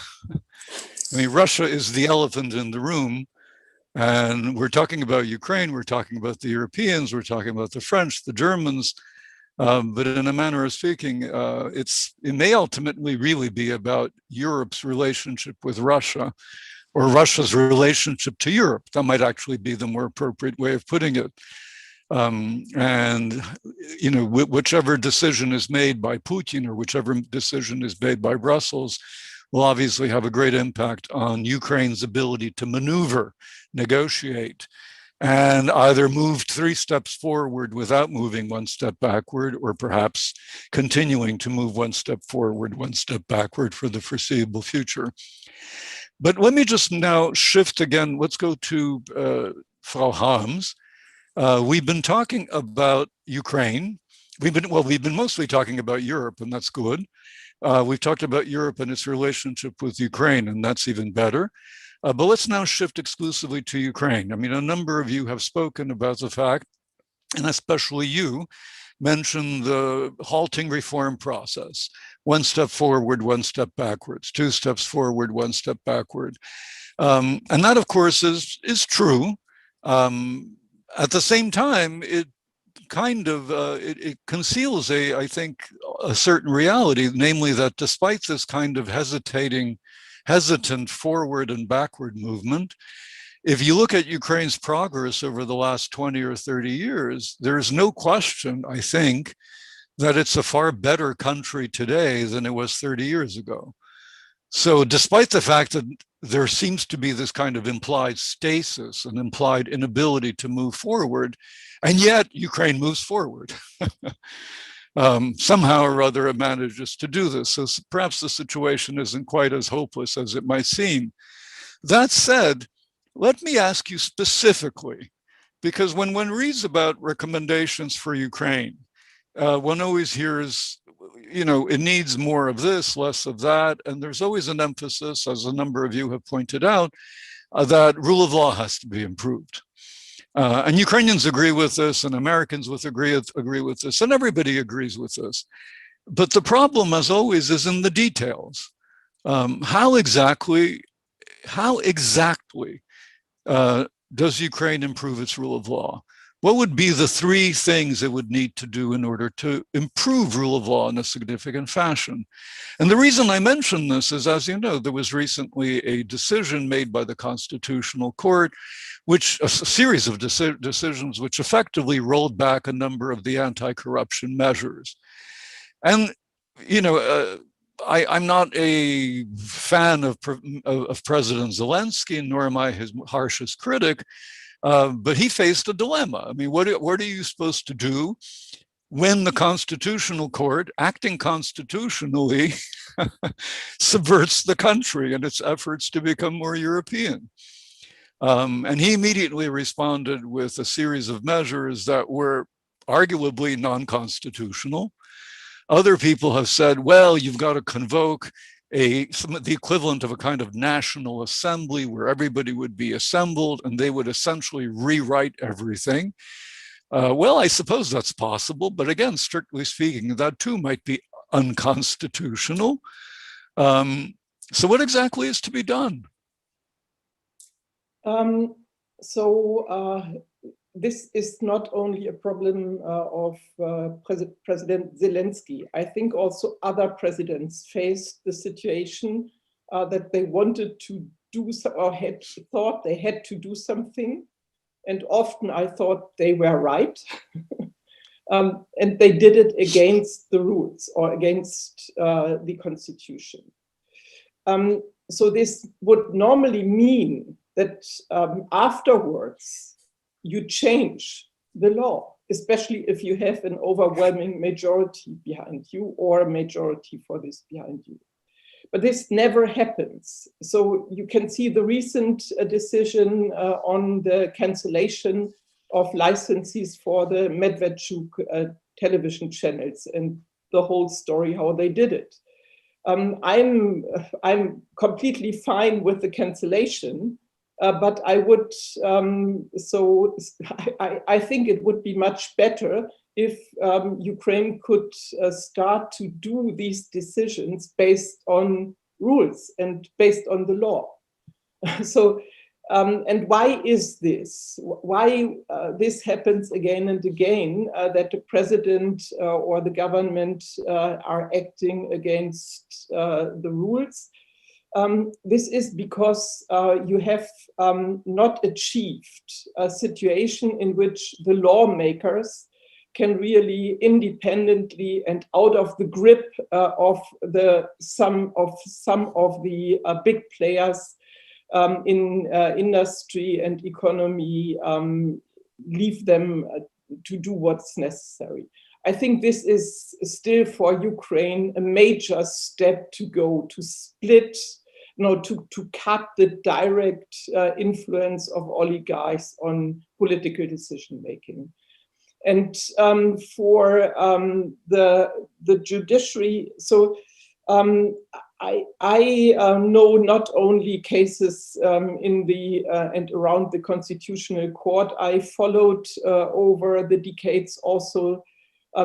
I mean, Russia is the elephant in the room, and we're talking about Ukraine, we're talking about the Europeans, we're talking about the French, the Germans, but in a manner of speaking, it may ultimately really be about Europe's relationship with Russia, or Russia's relationship to Europe. That might actually be the more appropriate way of putting it. And, you know, whichever decision is made by Putin or whichever decision is made by Brussels will obviously have a great impact on Ukraine's ability to maneuver, negotiate, and either move 3 steps forward without moving 1 step backward, or perhaps continuing to move 1 step forward, 1 step backward for the foreseeable future. But let me just now shift again. Let's go to Frau Harms. We've been talking about Ukraine. We've been mostly talking about Europe, and that's good. We've talked about Europe and its relationship with Ukraine, and that's even better. But let's now shift exclusively to Ukraine. I mean, a number of you have spoken about the fact, and especially you, mentioned the halting reform process. 1 step forward, 1 step backwards, 2 steps forward, 1 step backward. And that, of course, is true. At the same time, it kind of, it conceals I think, a certain reality, namely that despite this kind of hesitant forward and backward movement, if you look at Ukraine's progress over the last 20 or 30 years, there's no question, I think, that it's a far better country today than it was 30 years ago. So despite the fact that there seems to be this kind of implied stasis, an implied inability to move forward, and yet Ukraine moves forward. Somehow or other it manages to do this. So perhaps the situation isn't quite as hopeless as it might seem. That said, let me ask you specifically, because when one reads about recommendations for Ukraine, one always hears, you know, it needs more of this, less of that. And there's always an emphasis, as a number of you have pointed out, that rule of law has to be improved. And Ukrainians agree with this, and Americans agree with this, and everybody agrees with this. But the problem, as always, is in the details. How exactly does Ukraine improve its rule of law? What would be the three things it would need to do in order to improve rule of law in a significant fashion? And the reason I mention this is, as you know, there was recently a decision made by the Constitutional Court, which a series of decisions which effectively rolled back a number of the anti-corruption measures. And, you know, I'm not a fan of President Zelensky, nor am I his harshest critic, but he faced a dilemma. I mean, what are you supposed to do when the Constitutional Court, acting constitutionally, subverts the country and its efforts to become more European? And he immediately responded with a series of measures that were arguably non-constitutional. Other people have said, well, you've got to convoke the equivalent of a kind of national assembly where everybody would be assembled and they would essentially rewrite everything. Well, I suppose that's possible, but again, strictly speaking, that too might be unconstitutional. So what exactly is to be done? This is not only a problem of President Zelensky. I think also other presidents faced the situation that they wanted to do or had thought they had to do something. And often I thought they were right. And they did it against the rules or against the constitution. So this would normally mean that afterwards, you change the law, especially if you have an overwhelming majority behind you or a majority for this behind you. But this never happens. So you can see the recent decision on the cancellation of licenses for the Medvedchuk television channels and the whole story, how they did it. I'm completely fine with the cancellation. But I would, I think it would be much better if Ukraine could start to do these decisions based on rules and based on the law. And why is this? Why this happens again and again, that the president or the government are acting against the rules? This is because you have not achieved a situation in which the lawmakers can really independently and out of the grip of some of the big players in industry and economy, leave them to do what's necessary. I think this is still for Ukraine a major step to go, to split, to cut the direct influence of oligarchs on political decision making. And for the judiciary, so I know not only cases in the and around the Constitutional Court. I followed over the decades also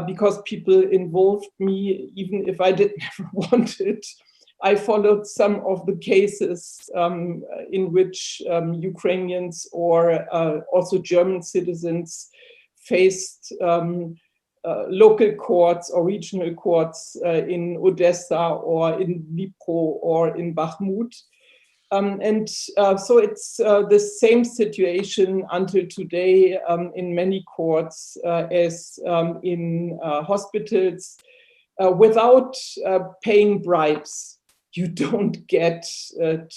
because people involved me, even if I did never want it. I followed some of the cases in which Ukrainians or also German citizens faced local courts or regional courts in Odessa or in Dnipro or in Bakhmut. So it's the same situation until today in many courts as in hospitals. Without paying bribes, you don't get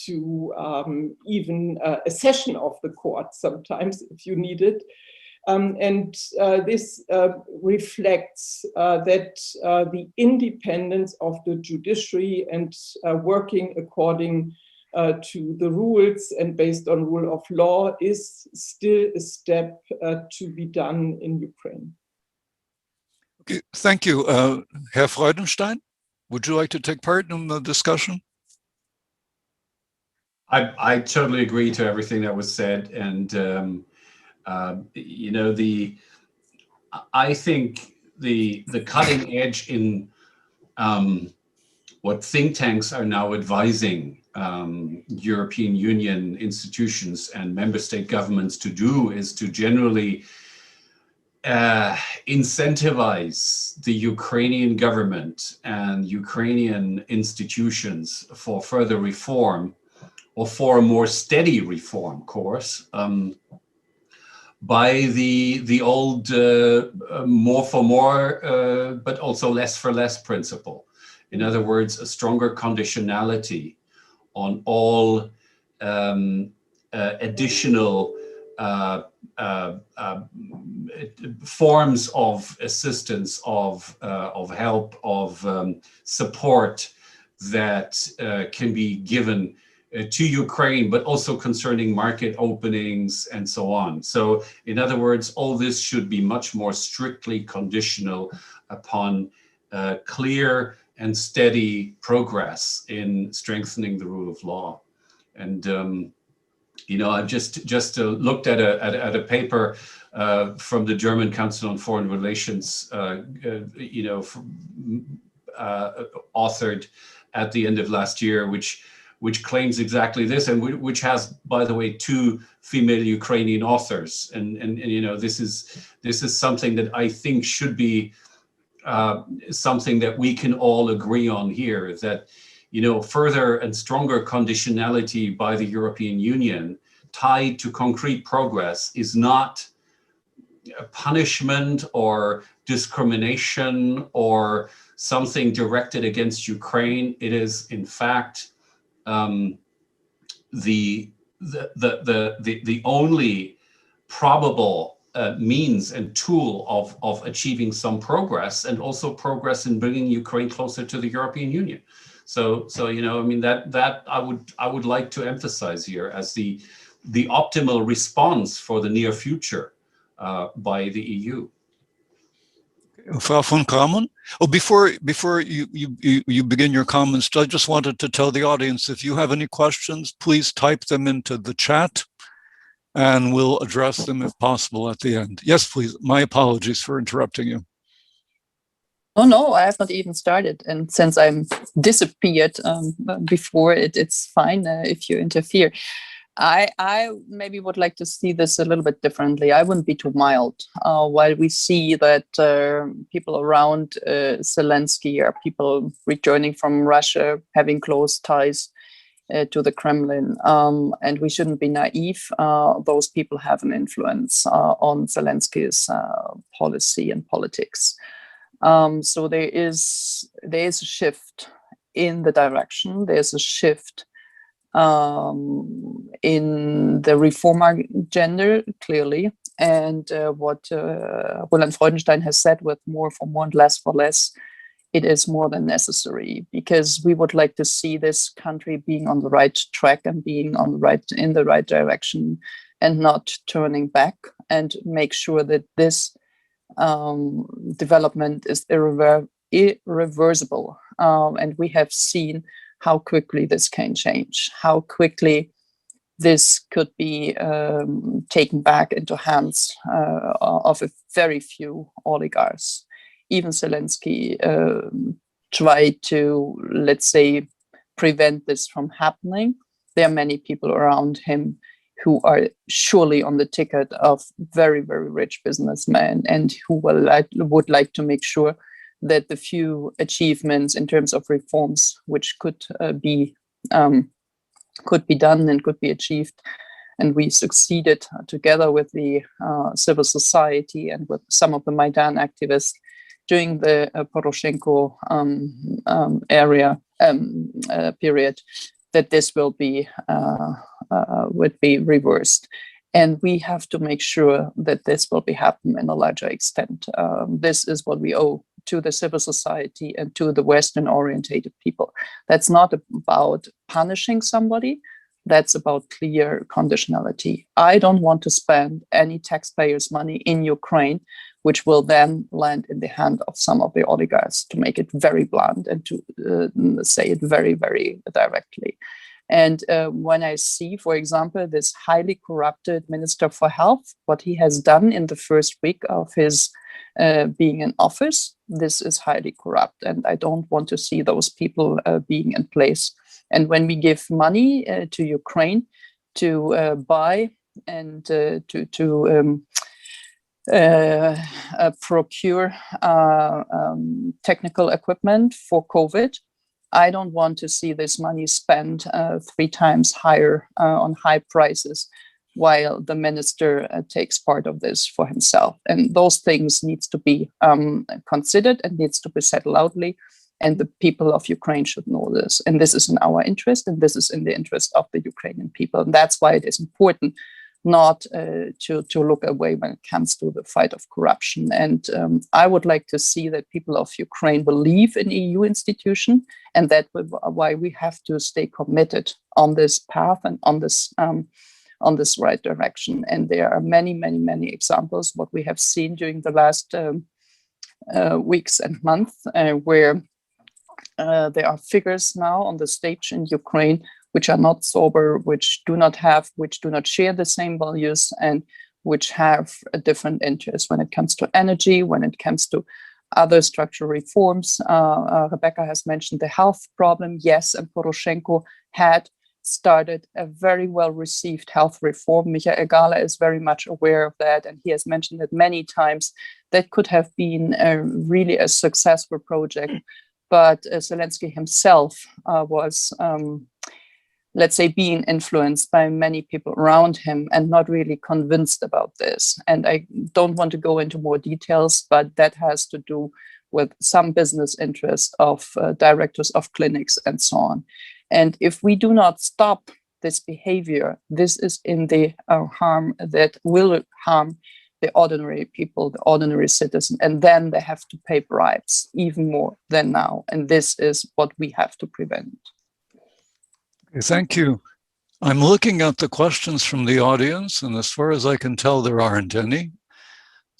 to even a session of the court sometimes if you need it. This reflects that the independence of the judiciary and working according to the rules and based on rule of law is still a step to be done in Ukraine. Okay, thank you. Herr Freudenstein, would you like to take part in the discussion? I totally agree to everything that was said, and you know, I think the cutting edge in what think tanks are now advising European Union institutions and member state governments to do is to generally incentivize the Ukrainian government and Ukrainian institutions for further reform, or for a more steady reform course, by the old more for more, but also less for less principle. In other words, a stronger conditionality on all additional forms of assistance, of help, of support that can be given to Ukraine, but also concerning market openings and so on. So in other words, all this should be much more strictly conditional upon clear and steady progress in strengthening the rule of law. And you know, I've just looked at a paper from the German Council on Foreign Relations, you know, authored at the end of last year, which claims exactly this, and which has, by the way, 2 female Ukrainian authors. And you know, this is something that I think should be something that we can all agree on here, that, you know, further and stronger conditionality by the European Union tied to concrete progress is not a punishment or discrimination or something directed against Ukraine. It is, in fact, the only probable means and tool of achieving some progress, and also progress in bringing Ukraine closer to the European Union. So you know, I mean, that I would like to emphasize here as the optimal response for the near future by the EU. Frau von Cramon. Oh, before you begin your comments, I just wanted to tell the audience, if you have any questions, please type them into the chat and we'll address them if possible at the end. Yes, please. My apologies for interrupting you. Oh, no, I have not even started. And since I'm disappeared before, it's fine if you interfere. I maybe would like to see this a little bit differently. I wouldn't be too mild. While we see that people around Zelensky are people returning from Russia, having close ties to the Kremlin, and we shouldn't be naive. Those people have an influence on Zelensky's policy and politics. So there is a shift in the direction. There's a shift in the reform agenda, clearly. And what Roland Freudenstein has said, with more for more and less for less, it is more than necessary, because we would like to see this country being on the right track and being on in the right direction, and not turning back, and make sure that this development is irreversible. And we have seen how quickly this can change, how quickly this could be taken back into hands of a very few oligarchs. Even Zelensky tried to, let's say, prevent this from happening. There are many people around him who are surely on the ticket of very, very rich businessmen, and who would like to make sure that the few achievements in terms of reforms which could be could be done and could be achieved. And we succeeded together with the civil society and with some of the Maidan activists during the Poroshenko period, that this will be would be reversed. And we have to make sure that this will be happen in a larger extent. This is what we owe to the civil society and to the Western-orientated people. That's not about punishing somebody. That's about clear conditionality. I don't want to spend any taxpayers' money in Ukraine, which will then land in the hand of some of the oligarchs, to make it very blunt and to say it very, very directly. And when I see, for example, this highly corrupted Minister for Health, what he has done in the first week of his being in office, this is highly corrupt. And I don't want to see those people being in place. And when we give money to Ukraine to buy and procure technical equipment for COVID, I don't want to see this money spent 3 times higher on high prices, while the minister takes part of this for himself. And those things needs to be considered and needs to be said loudly. And the people of Ukraine should know this. And this is in our interest, and this is in the interest of the Ukrainian people. And that's why it is important not to look away when it comes to the fight of corruption. And I would like to see that people of Ukraine believe in EU institutions, and that's why we have to stay committed on this path and on this right direction. And there are many, many, many examples, what we have seen during the last weeks and months, where there are figures now on the stage in Ukraine which are not sober, which do not share the same values, and which have a different interest when it comes to energy, when it comes to other structural reforms. Rebecca has mentioned the health problem. Yes, and Poroshenko had started a very well-received health reform. Michael Gahler is very much aware of that, and he has mentioned it many times. That could have been really a successful project, but Zelensky himself was, let's say, being influenced by many people around him and not really convinced about this. And I don't want to go into more details, but that has to do with some business interest of directors of clinics and so on. And if we do not stop this behavior, this is in the harm that will harm the ordinary people, the ordinary citizen, and then they have to pay bribes even more than now. And this is what we have to prevent. Okay, thank you. I'm looking at the questions from the audience, and as far as I can tell, there aren't any.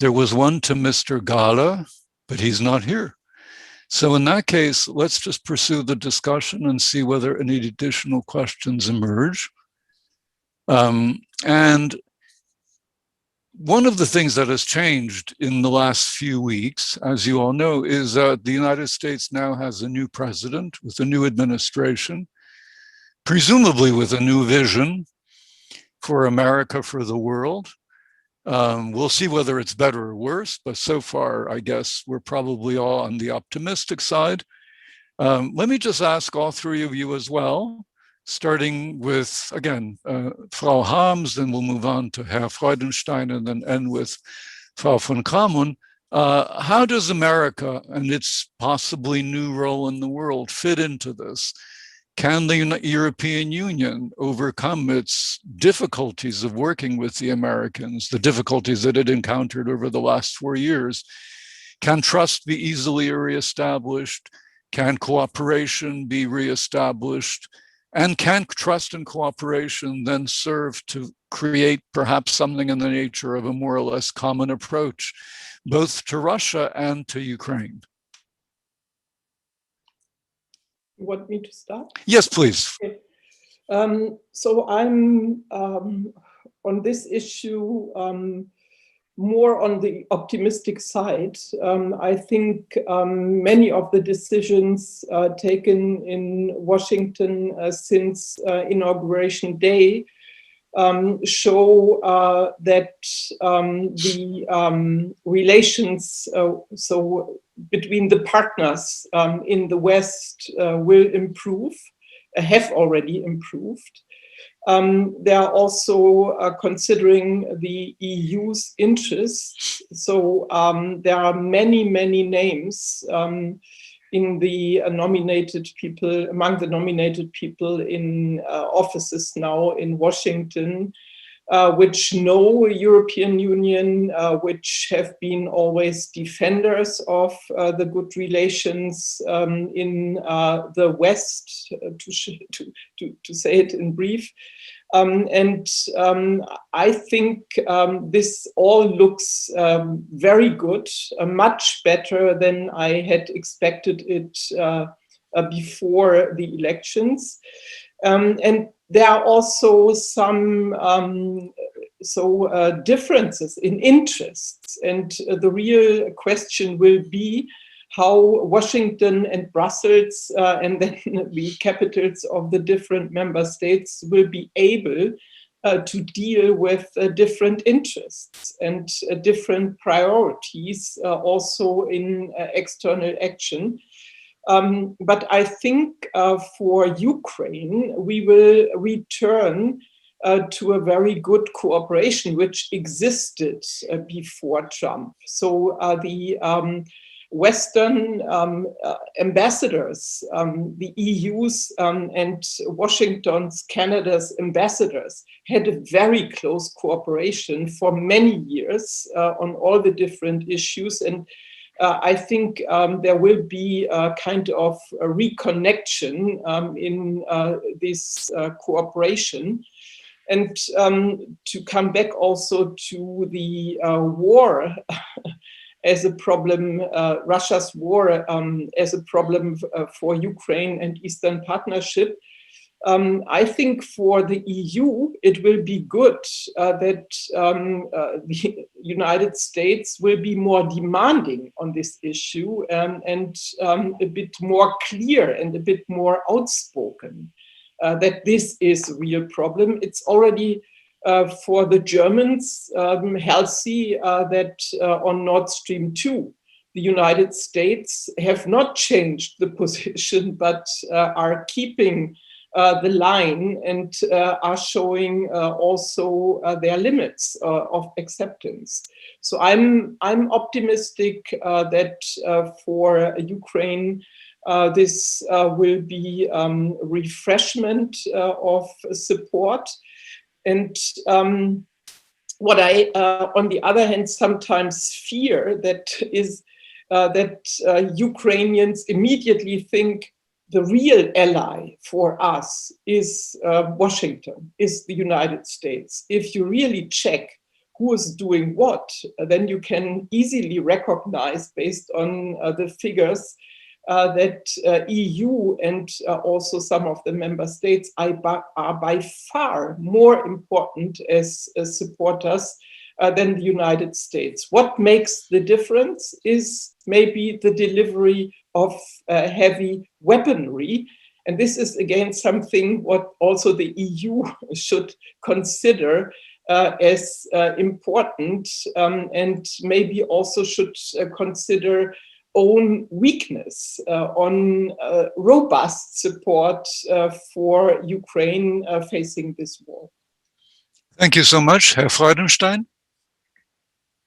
There was one to Mr. Gahler, but he's not here. So in that case, let's just pursue the discussion and see whether any additional questions emerge. And one of the things that has changed in the last few weeks, as you all know, is that the United States now has a new president with a new administration, presumably with a new vision for America, for the world. We'll see whether it's better or worse, but so far, I guess we're probably all on the optimistic side. Let me just ask all 3 of you as well, starting with, again, Frau Harms, then we'll move on to Herr Freudenstein, and then end with Frau von Cramon. How does America and its possibly new role in the world fit into this? Can the European Union overcome its difficulties of working with the Americans, the difficulties that it encountered over the last 4 years? Can trust be easily reestablished? Can cooperation be reestablished? And can trust and cooperation then serve to create perhaps something in the nature of a more or less common approach, both to Russia and to Ukraine? You want me to start? Yes, please. Okay. So I'm on this issue more on the optimistic side. I think many of the decisions taken in Washington since Inauguration Day show that the relations so between the partners in the West will improve, have already improved. They are also considering the EU's interests. So there are many, many names in the nominated people, among the nominated people in offices now in Washington, which know European Union, which have been always defenders of the good relations in the West, to say it in brief. I think this all looks very good, much better than I had expected it before the elections. And there are also some differences in interests. And the real question will be how Washington and Brussels and then the capitals of the different member states will be able to deal with different interests and different priorities also in external action. But I think for Ukraine, we will return to a very good cooperation, which existed before Trump. So the Western ambassadors, the EU's and Washington's, Canada's ambassadors had a very close cooperation for many years on all the different issues. And I think there will be a kind of a reconnection in this cooperation. And to come back also to the war as a problem, Russia's war as a problem for Ukraine and Eastern Partnership, I think for the EU, it will be good that the United States will be more demanding on this issue and a bit more clear and a bit more outspoken that this is a real problem. It's already for the Germans healthy that on Nord Stream 2, the United States have not changed the position, but are keeping the line and are showing also their limits of acceptance. So I'm optimistic that for Ukraine, this will be refreshment of support. And what I, on the other hand, sometimes fear that is that Ukrainians immediately think the real ally for us is Washington, is the United States. If you really check who is doing what, then you can easily recognize based on the figures that EU and also some of the member states are by far more important as supporters than the United States. What makes the difference is maybe the delivery of heavy weaponry. And this is again something what also the EU should consider as important and maybe also should consider own weakness on robust support for Ukraine facing this war. Thank you so much, Herr Freudenstein.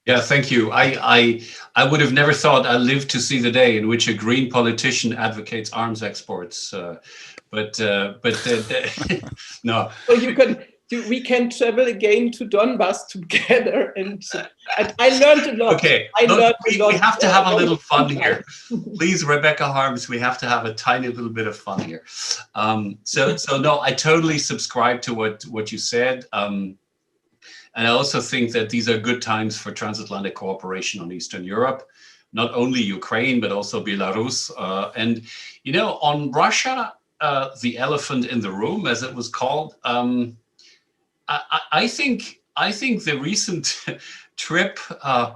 Yeah, thank you. I would have never thought I lived to see the day in which a green politician advocates arms exports. But no. So we can travel again to Donbass together, and I learned a lot. Okay, we have to have a little fun here. Please, Rebecca Harms, we have to have a tiny little bit of fun here. So no, I totally subscribe to what you said. And I also think that these are good times for transatlantic cooperation on Eastern Europe, not only Ukraine, but also Belarus. And, you know, on Russia, the elephant in the room, as it was called, I think the recent trip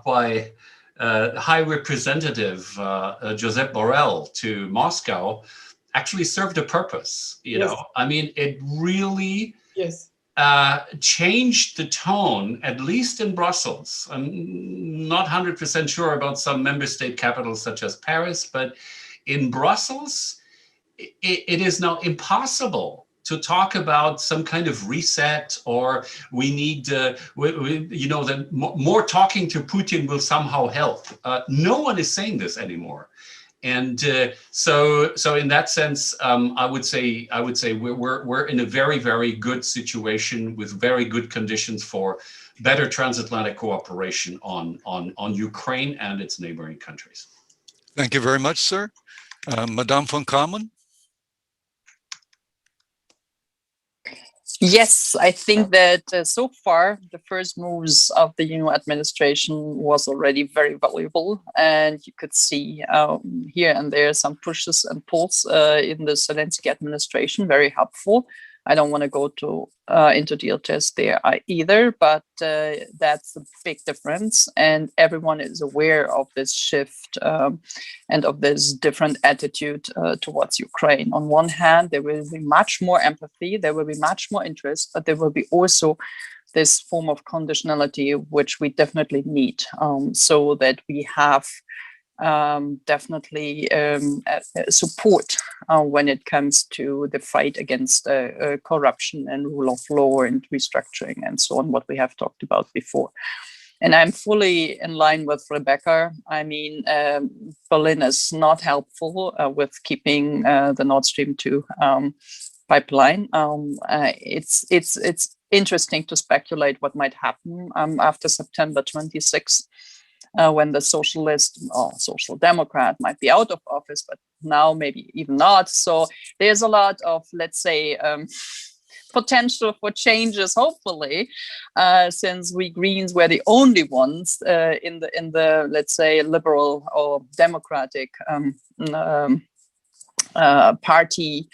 by High Representative Josep Borrell to Moscow actually served a purpose. You know, I mean, it really changed the tone, at least in Brussels. I'm not 100% sure about some member state capitals such as Paris, but in Brussels, it is now impossible to talk about some kind of reset, or we need, you know, that more talking to Putin will somehow help. No one is saying this anymore. And so in that sense, I would say we're in a very, very good situation with very good conditions for better transatlantic cooperation on Ukraine and its neighboring countries. Thank you very much, sir. Madame von Cramon? Yes, I think that so far the first moves of the new administration was already very valuable, and you could see here and there some pushes and pulls in the Zelensky administration, very helpful. I don't want to go into details there either, but that's a big difference, and everyone is aware of this shift and of this different attitude towards Ukraine. On one hand, there will be much more empathy, there will be much more interest, but there will be also this form of conditionality, which we definitely need, so that we have definitely support when it comes to the fight against corruption and rule of law and restructuring and so on, what we have talked about before. And I'm fully in line with Rebecca. I mean, Berlin is not helpful with keeping the Nord Stream 2 pipeline. It's interesting to speculate what might happen after September 26th. When the socialist or social democrat might be out of office, but now maybe even not. So there's a lot of, let's say, potential for changes, hopefully, since we Greens were the only ones in the let's say liberal or democratic party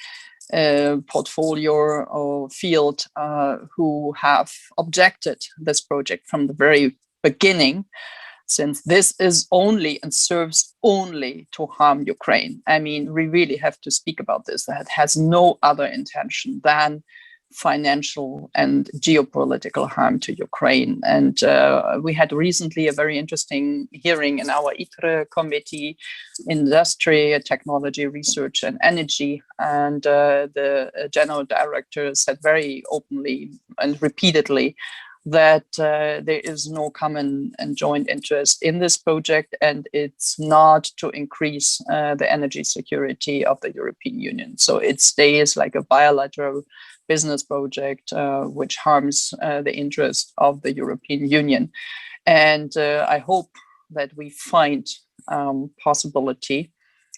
portfolio or field who have objected this project from the very beginning, since this is only and serves only to harm Ukraine. I mean, we really have to speak about this. That has no other intention than financial and geopolitical harm to Ukraine. And we had recently a very interesting hearing in our ITRE committee, Industry, Technology, Research and Energy. And the general director said very openly and repeatedly that there is no common and joint interest in this project, and it's not to increase the energy security of the European Union. So it stays like a bilateral business project which harms the interest of the European Union. And I hope that we find possibility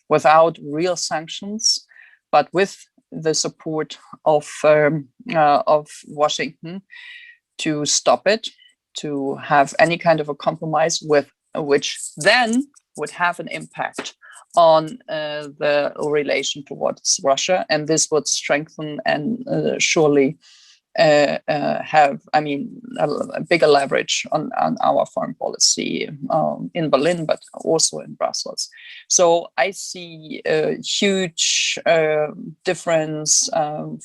without real sanctions, but with the support of Washington, to stop it, to have any kind of a compromise with which then would have an impact on the relation towards Russia, and this would strengthen and surely have, I mean, a bigger leverage on our foreign policy in Berlin, but also in Brussels. So I see a huge difference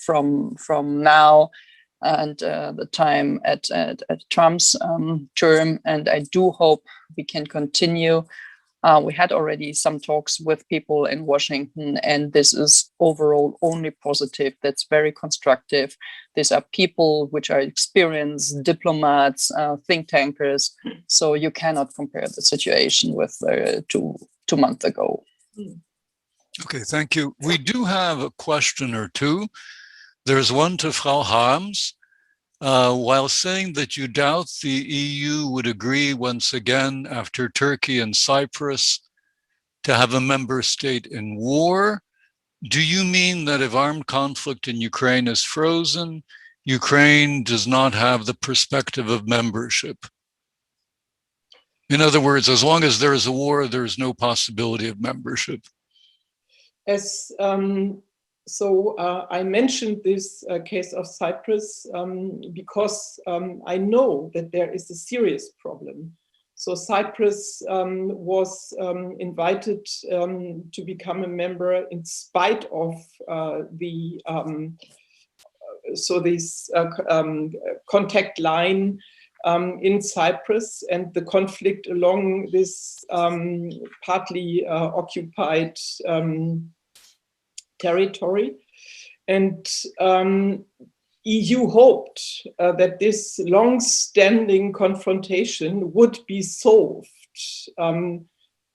from now and the time at Trump's term, and I do hope we can continue. We had already some talks with people in Washington, and this is overall only positive. That's very constructive. These are people which are experienced diplomats, think tankers, so you cannot compare the situation with 2 months ago. Okay, thank you. We do have a question or two. There's one to Frau Harms. While saying that you doubt the EU would agree once again after Turkey and Cyprus to have a member state in war, do you mean that if armed conflict in Ukraine is frozen, Ukraine does not have the perspective of membership? In other words, as long as there is a war, there is no possibility of membership. So I mentioned this case of Cyprus because I know that there is a serious problem. So Cyprus was invited to become a member in spite of this contact line in Cyprus and the conflict along this partly occupied territory. And EU hoped that this long-standing confrontation would be solved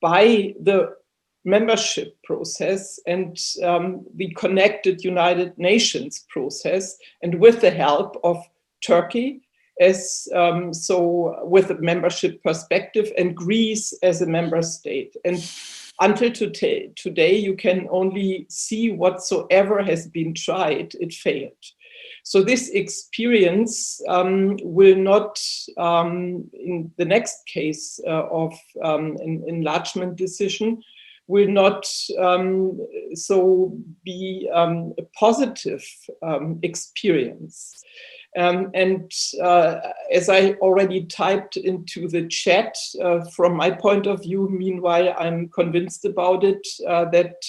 by the membership process and the connected United Nations process, and with the help of Turkey as so with a membership perspective, and Greece as a member state. And until today, you can only see whatsoever has been tried, it failed. So this experience will not, in the next case of an enlargement decision, will not so be a positive experience. And as I already typed into the chat, from my point of view, meanwhile, I'm convinced about it, that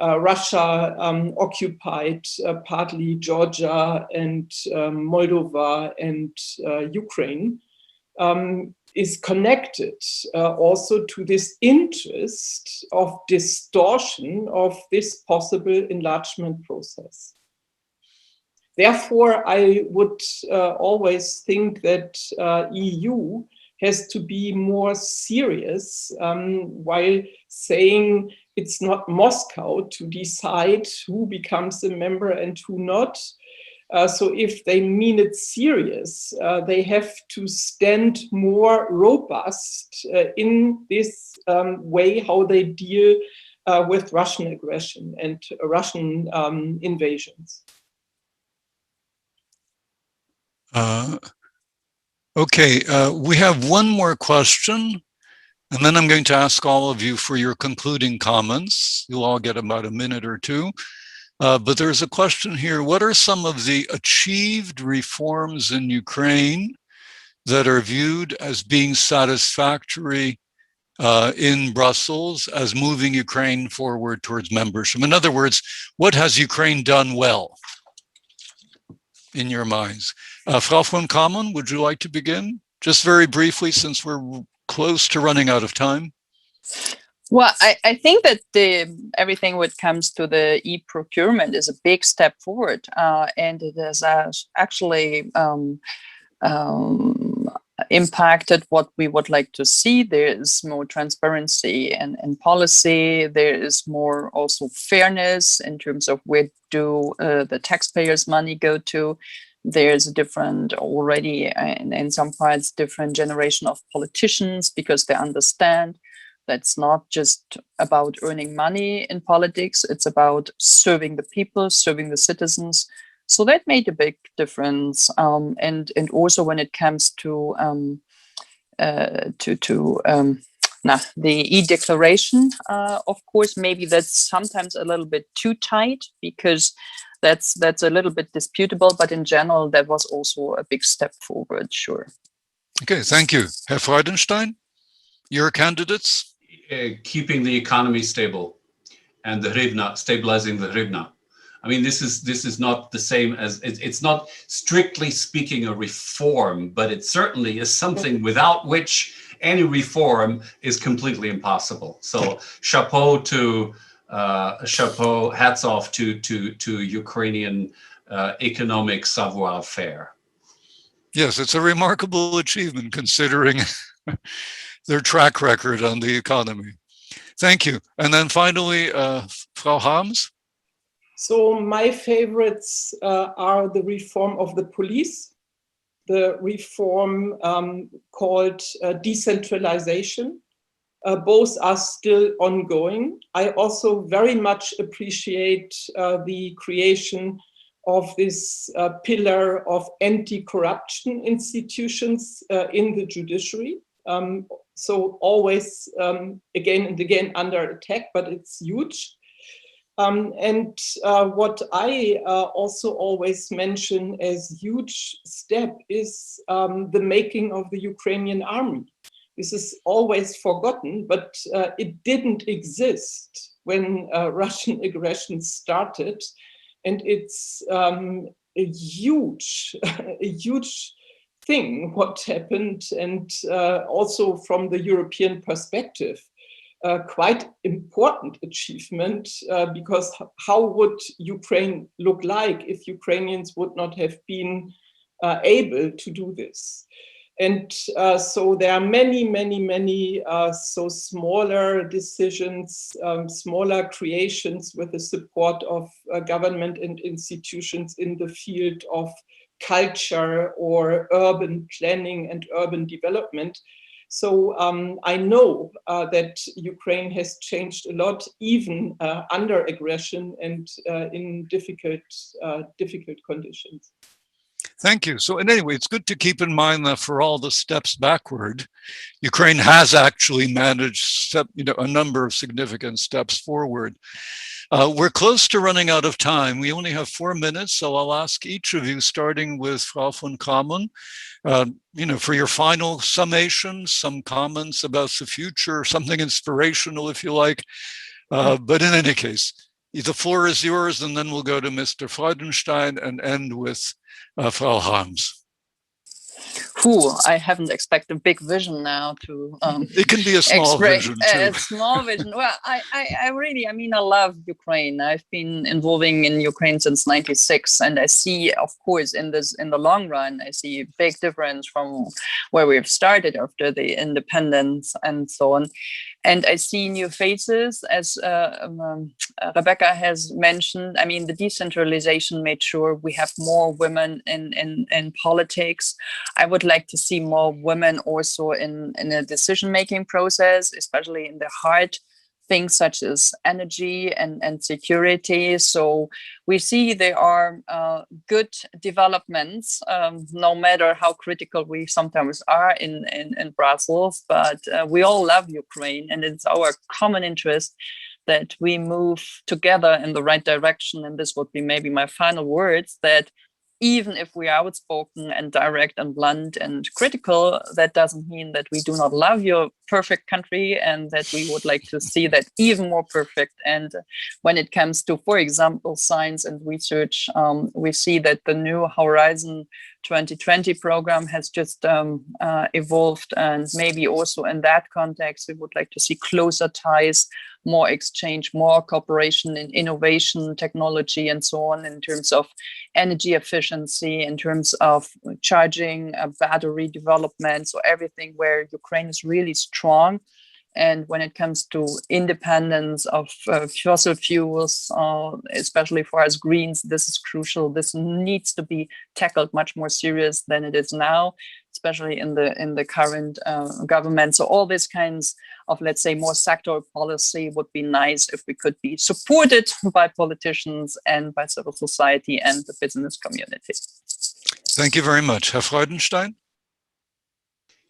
Russia occupied partly Georgia and Moldova and Ukraine, is connected also to this interest of distortion of this possible enlargement process. Therefore, I would always think that EU has to be more serious while saying it's not Moscow to decide who becomes a member and who not. So if they mean it serious, they have to stand more robust in this way how they deal with Russian aggression and Russian invasions. Okay, we have one more question, and then I'm going to ask all of you for your concluding comments. You'll all get about a minute or two. But there's a question here. What are some of the achieved reforms in Ukraine that are viewed as being satisfactory in Brussels as moving Ukraine forward towards membership? In other words, what has Ukraine done well in your minds? Frau von Cramon, would you like to begin? Just very briefly, since we're close to running out of time. Well, I think that everything when it comes to the e-procurement is a big step forward, and it has actually impacted what we would like to see. There is more transparency and policy. There is more also fairness in terms of where do the taxpayers' money go to. There's a different already, in some parts, different generation of politicians, because they understand that's not just about earning money in politics, it's about serving the people, serving the citizens. So that made a big difference. And also when it comes to the e-declaration, of course, maybe that's sometimes a little bit too tight, because that's a little bit disputable, but in general, that was also a big step forward, sure. Okay, thank you. Herr Freudenstein, your candidates? Keeping the economy stable and the hryvnia, stabilizing the hryvnia. I mean, this is not the same as, it's not strictly speaking a reform, but it certainly is something without which any reform is completely impossible. So chapeau, hats off to Ukrainian economic savoir-faire. Yes, it's a remarkable achievement considering their track record on the economy. Thank you. And then finally, Frau Harms. So my favorites are the reform of the police, the reform called decentralization. Both are still ongoing. I also very much appreciate the creation of this pillar of anti-corruption institutions in the judiciary. So always again and again under attack, but it's huge. And what I also always mention as huge step is the making of the Ukrainian army. This is always forgotten, but it didn't exist when Russian aggression started. And it's a huge thing what happened, and also from the European perspective. quite important achievement, because how would Ukraine look like if Ukrainians would not have been able to do this? And so there are many so smaller decisions, smaller creations with the support of government and institutions in the field of culture or urban planning and urban development. So I know that Ukraine has changed a lot, even under aggression and in difficult conditions. Thank you. So, and anyway, it's good to keep in mind that for all the steps backward, Ukraine has actually managed, a number of significant steps forward. We're close to running out of time. We only have 4 minutes, so I'll ask each of you, starting with Frau von Cramon, for your final summation, some comments about the future, something inspirational, if you like. But in any case, the floor is yours, and then we'll go to Mr. Freudenstein and end with Frau Harms. I haven't expected a big vision now to it can be a small vision too. A small vision. Well, I love Ukraine. I've been involving in Ukraine since '96, and I see, of course, in the long run, I see a big difference from where we've started after the independence and so on. And I see new faces, as Rebecca has mentioned. I mean, the decentralization made sure we have more women in politics. I would like to see more women also in a decision-making process, especially in the hard things such as energy and security. So we see there are good developments, no matter how critical we sometimes are in Brussels, but we all love Ukraine, and it's our common interest that we move together in the right direction. And this would be maybe my final words, that even if we are outspoken and direct and blunt and critical, that doesn't mean that we do not love your perfect country, and that we would like to see that even more perfect. And when it comes to, for example, science and research, we see that the new Horizon 2020 program has just evolved, and maybe also in that context, we would like to see closer ties, more exchange, more cooperation in innovation, technology, and so on, in terms of energy efficiency, in terms of charging, battery development, so everything where Ukraine is really strong. And when it comes to independence of fossil fuels, especially for us Greens, this is crucial. This needs to be tackled much more serious than it is now, especially in the current government. So all these kinds of, let's say, more sectoral policy would be nice if we could be supported by politicians and by civil society and the business community. Thank you very much. Herr Freudenstein?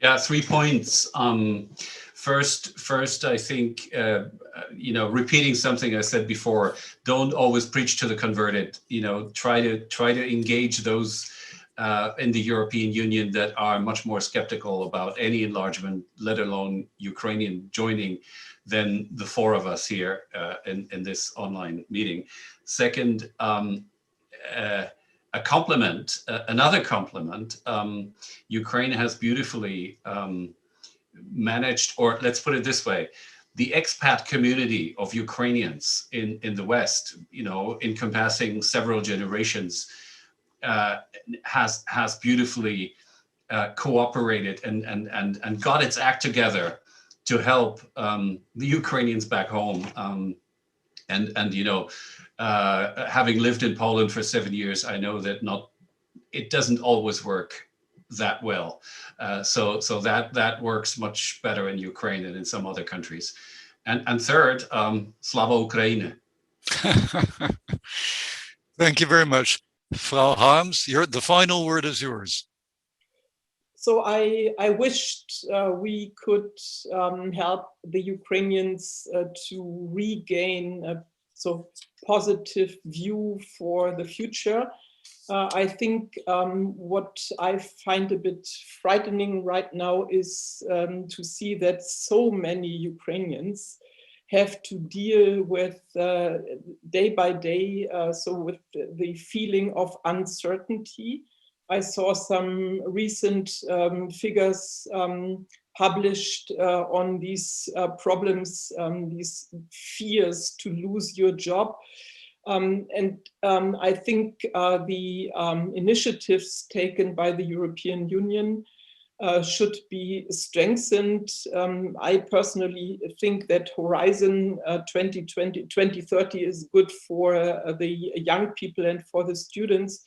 Yeah, 3 points. First, I think, repeating something I said before, don't always preach to the converted. Try to engage those in the European Union that are much more skeptical about any enlargement, let alone Ukrainian joining, than the 4 of us here in this online meeting. Second, a compliment, another compliment. Ukraine has beautifully managed, or let's put it this way, the expat community of Ukrainians in the West, encompassing several generations, has beautifully cooperated and got its act together to help the Ukrainians back home. Having lived in Poland for 7 years, I know that it doesn't always work that well. So that works much better in Ukraine than in some other countries. And third, Slava Ukraini. Thank you very much. Frau Harms, the final word is yours. So I wished we could help the Ukrainians to regain a so positive view for the future. I think what I find a bit frightening right now is to see that so many Ukrainians have to deal with day by day, so with the feeling of uncertainty. I saw some recent figures published on these problems, these fears to lose your job. I think the initiatives taken by the European Union should be strengthened. I personally think that Horizon 2030 is good for the young people and for the students.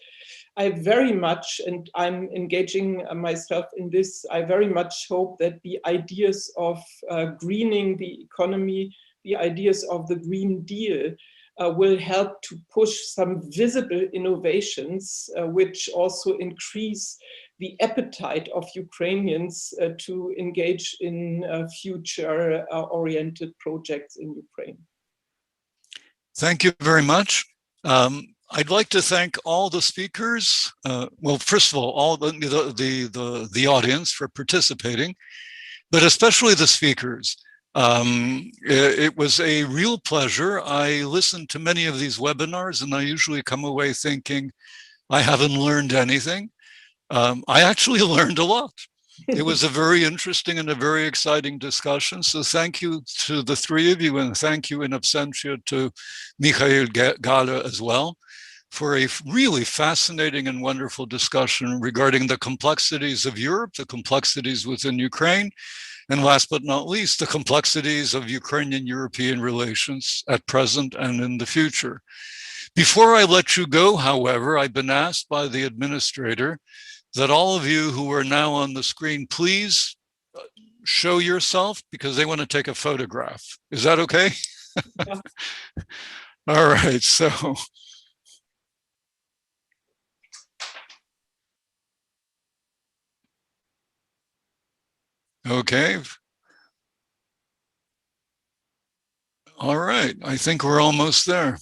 I very much, and I'm engaging myself in this, I very much hope that the ideas of greening the economy, the ideas of the Green Deal, will help to push some visible innovations, which also increase the appetite of Ukrainians to engage in future-oriented projects in Ukraine. Thank you very much. I'd like to thank all the speakers. Well, first of all the audience for participating, but especially the speakers. It was a real pleasure. I listened to many of these webinars and I usually come away thinking I haven't learned anything. I actually learned a lot. It was a very interesting and a very exciting discussion. So thank you to the three of you, and thank you in absentia to Michael Gahler as well for a really fascinating and wonderful discussion regarding the complexities of Europe, the complexities within Ukraine, and last but not least, the complexities of Ukrainian-European relations at present and in the future. Before I let you go, however, I've been asked by the administrator that all of you who are now on the screen, please show yourself because they want to take a photograph. Is that okay? Yeah. All right, so. Okay. All right, I think we're almost there.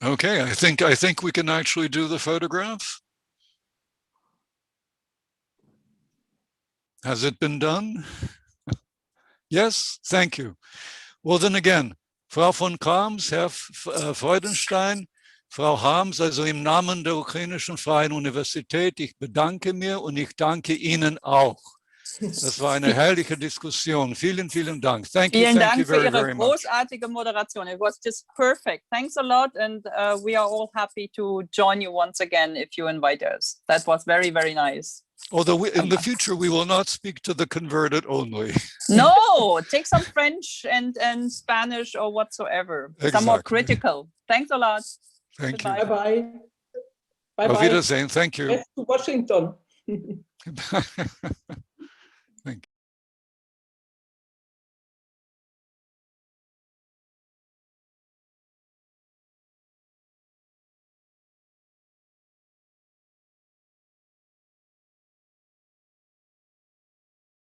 Okay, I think we can actually do the photograph. Has it been done? Yes, thank you. Well, then again, Frau von Krams, Herr Freudenstein, Frau Harms, also im Namen der Ukrainischen Freien Universität, ich bedanke mir und ich danke Ihnen auch. Das war eine herrliche Diskussion. Vielen, vielen Dank. Thank you, Vielen thank Dank you für very, Ihre very much. großartige Moderation. It was just perfect. Thanks a lot, and we are all happy to join you once again if you invite us. That was very, very nice. Although in the future, we will not speak to the converted only. No, take some French and Spanish or whatsoever. Some more Exactly. critical. Thanks a lot. Thank Goodbye. you. Bye-bye. Auf Bye-bye. Wiedersehen. Thank you. Yes, to Washington.